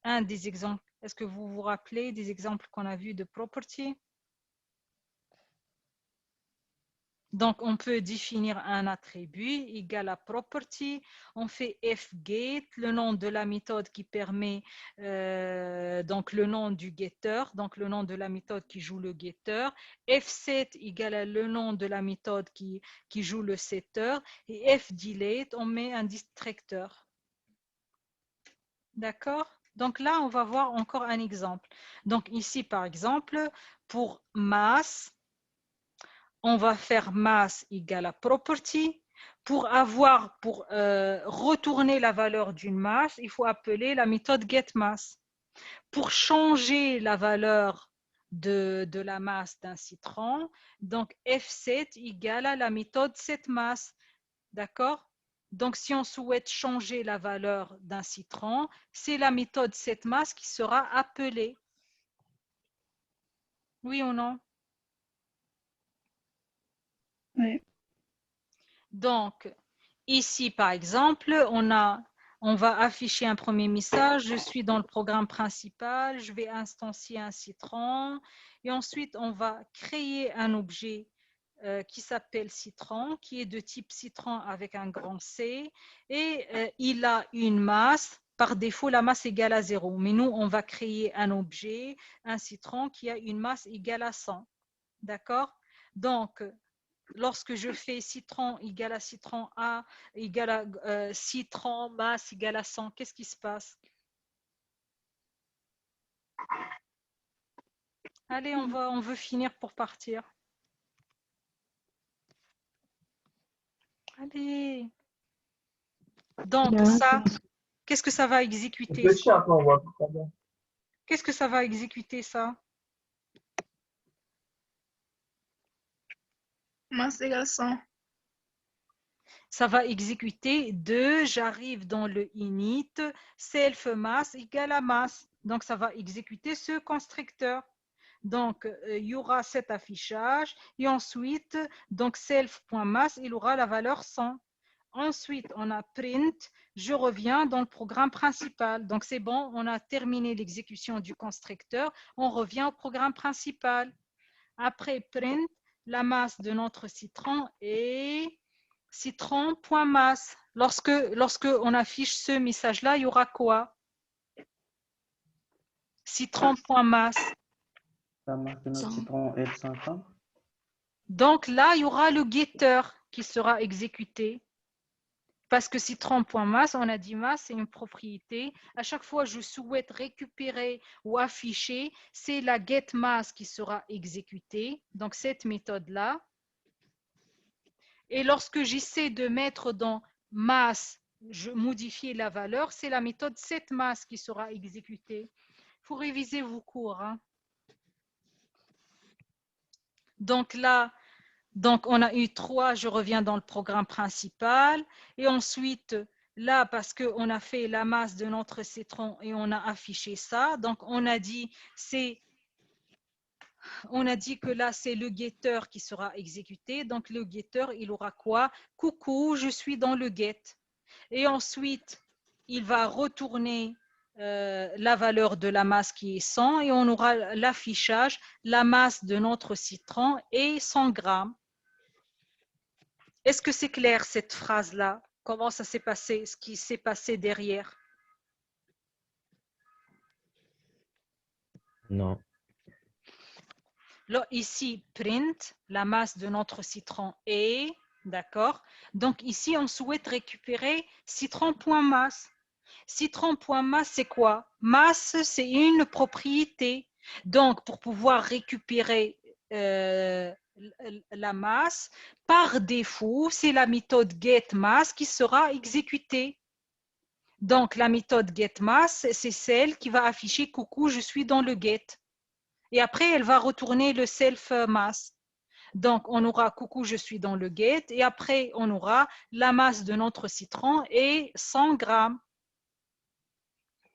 Un des exemples, est-ce que vous vous rappelez des exemples qu'on a vus de property? Donc, on peut définir un attribut égal à property. On fait fget, le nom de la méthode qui permet, donc le nom du getter, donc le nom de la méthode qui joue le getter. Fset égale à le nom de la méthode qui joue le setter. Et fdelete, on met un distracteur. D'accord? Donc là, on va voir encore un exemple. Donc ici, par exemple, pour masse, on va faire mass égale à property. Pour retourner la valeur d'une masse, il faut appeler la méthode getMass. Pour changer la valeur de la masse d'un citron, donc fset égale à la méthode setMass. D'accord? Donc, si on souhaite changer la valeur d'un citron, c'est la méthode setMass qui sera appelée. Oui ou non? Oui. Donc, ici, par exemple, on va afficher un premier message. Je suis dans le programme principal. Je vais instancier un citron. Et ensuite, on va créer un objet qui s'appelle citron, qui est de type citron avec un grand C. Et il a une masse. Par défaut, la masse égale à 0. Mais nous, on va créer un objet, un citron qui a une masse égale à 100. D'accord? Donc, lorsque je fais citron égale à citron A égale à citron masse égale à 100, qu'est-ce qui se passe? Allez, on veut finir pour partir. Allez. Donc ça, qu'est-ce que ça va exécuter? Qu'est-ce que ça va exécuter ça? Masse égale 100. Ça va exécuter 2, j'arrive dans le init, self mass égale à masse. Donc ça va exécuter ce constructeur. Donc il y aura cet affichage et ensuite, donc self.mass, il aura la valeur 100. Ensuite, on a print, je reviens dans le programme principal. Donc c'est bon, on a terminé l'exécution du constructeur, on revient au programme principal. Après print, la masse de notre citron est citron.masse. Lorsque on affiche ce message-là, il y aura quoi? Citron.masse. La masse de notre citron est 500. Donc là, il y aura le getter qui sera exécuté. Parce que citron.masse, on a dit masse, c'est une propriété. À chaque fois, je souhaite récupérer ou afficher, c'est la getMass qui sera exécutée. Donc cette méthode-là. Et lorsque j'essaie de mettre dans masse, je modifie la valeur, c'est la méthode setMass qui sera exécutée. Il faut réviser vos cours. Hein. Donc là, on a eu 3, je reviens dans le programme principal. Et ensuite, là, parce qu'on a fait la masse de notre citron et on a affiché ça, donc on a dit que là, c'est le getter qui sera exécuté. Donc, le getter, il aura quoi? Coucou, je suis dans le get. Et ensuite, il va retourner la valeur de la masse qui est 100 et on aura l'affichage, la masse de notre citron est 100 grammes. Est-ce que c'est clair cette phrase-là? Comment ça s'est passé? Ce qui s'est passé derrière? Non. Là, ici, print, la masse de notre citron est, d'accord? Donc ici, on souhaite récupérer citron.masse. Citron.masse, c'est quoi? Masse, c'est une propriété. Donc, pour pouvoir récupérer la masse, par défaut, c'est la méthode getMass qui sera exécutée. Donc, la méthode getMass, c'est celle qui va afficher « Coucou, je suis dans le get ». Et après, elle va retourner le self-mass. Donc, on aura « Coucou, je suis dans le get ». Et après, on aura la masse de notre citron et 100 grammes.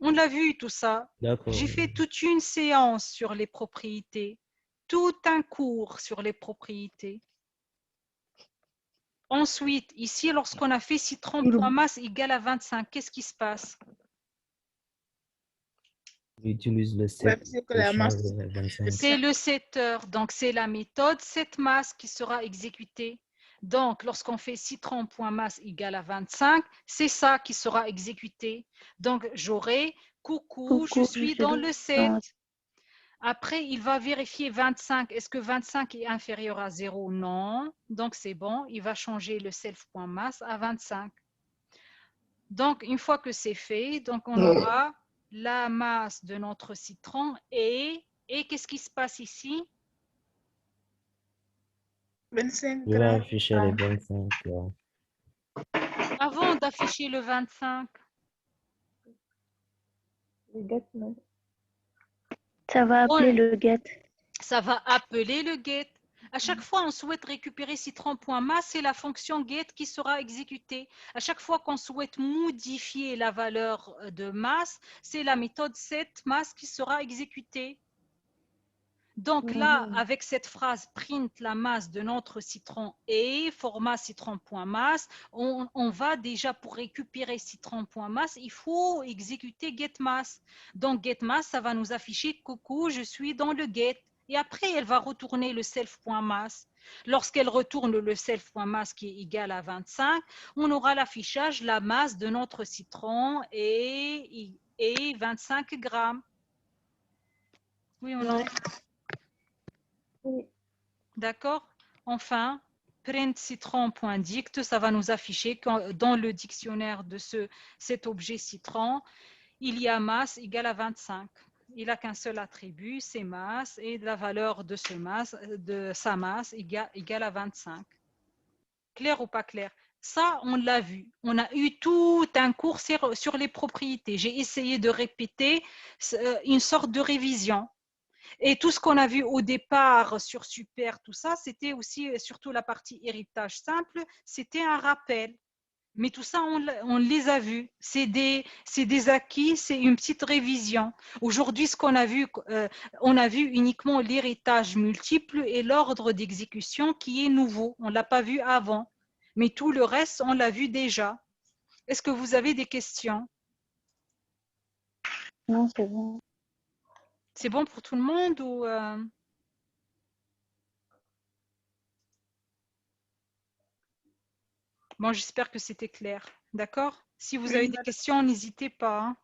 On l'a vu tout ça. D'accord. J'ai fait toute une séance sur les propriétés. Tout un cours sur les propriétés. Ensuite, ici, lorsqu'on a fait citron.masse égale à 25, qu'est-ce qui se passe? On utilise le set pour changer 25. C'est le setter, donc c'est la méthode setMass qui sera exécutée. Donc, lorsqu'on fait citron.masse égale à 25, c'est ça qui sera exécuté. Donc, j'aurai coucou, je suis dans le set. Après, il va vérifier 25. Est-ce que 25 est inférieur à 0? Non. Donc, c'est bon. Il va changer le self.mass à 25. Donc, une fois que c'est fait, donc on aura la masse de notre citron et qu'est-ce qui se passe ici? 25 Je vais grammes. afficher les 25. Là. Avant d'afficher le 25. Ça va appeler le get. Ça va appeler le get. À chaque fois, on souhaite récupérer citron.mass, c'est la fonction get qui sera exécutée. À chaque fois qu'on souhaite modifier la valeur de masse, c'est la méthode setMass qui sera exécutée. Donc là, avec cette phrase print la masse de notre citron et format citron.mass, on va déjà pour récupérer citron.mass, il faut exécuter getMass. Donc getMass, ça va nous afficher coucou, je suis dans le get. Et après, elle va retourner le self.mass. Lorsqu'elle retourne le self.mass qui est égal à 25, on aura l'affichage, la masse de notre citron et 25 grammes. Oui ou non? Oui. D'accord? Enfin, print-citron.dict, ça va nous afficher dans le dictionnaire de cet objet citron, il y a masse égale à 25. Il n'a qu'un seul attribut, c'est masse, et la valeur de sa masse égale à 25. Clair ou pas clair? Ça, on l'a vu. On a eu tout un cours sur les propriétés. J'ai essayé de répéter une sorte de révision. Et tout ce qu'on a vu au départ sur Super, tout ça, c'était aussi, surtout la partie héritage simple, c'était un rappel. Mais tout ça, on les a vus. C'est des acquis, c'est une petite révision. Aujourd'hui, ce qu'on a vu, on a vu uniquement l'héritage multiple et l'ordre d'exécution qui est nouveau. On ne l'a pas vu avant. Mais tout le reste, on l'a vu déjà. Est-ce que vous avez des questions? Non, c'est bon. C'est bon pour tout le monde ou Bon, j'espère que c'était clair. D'accord? Si vous avez des questions, n'hésitez pas. Hein.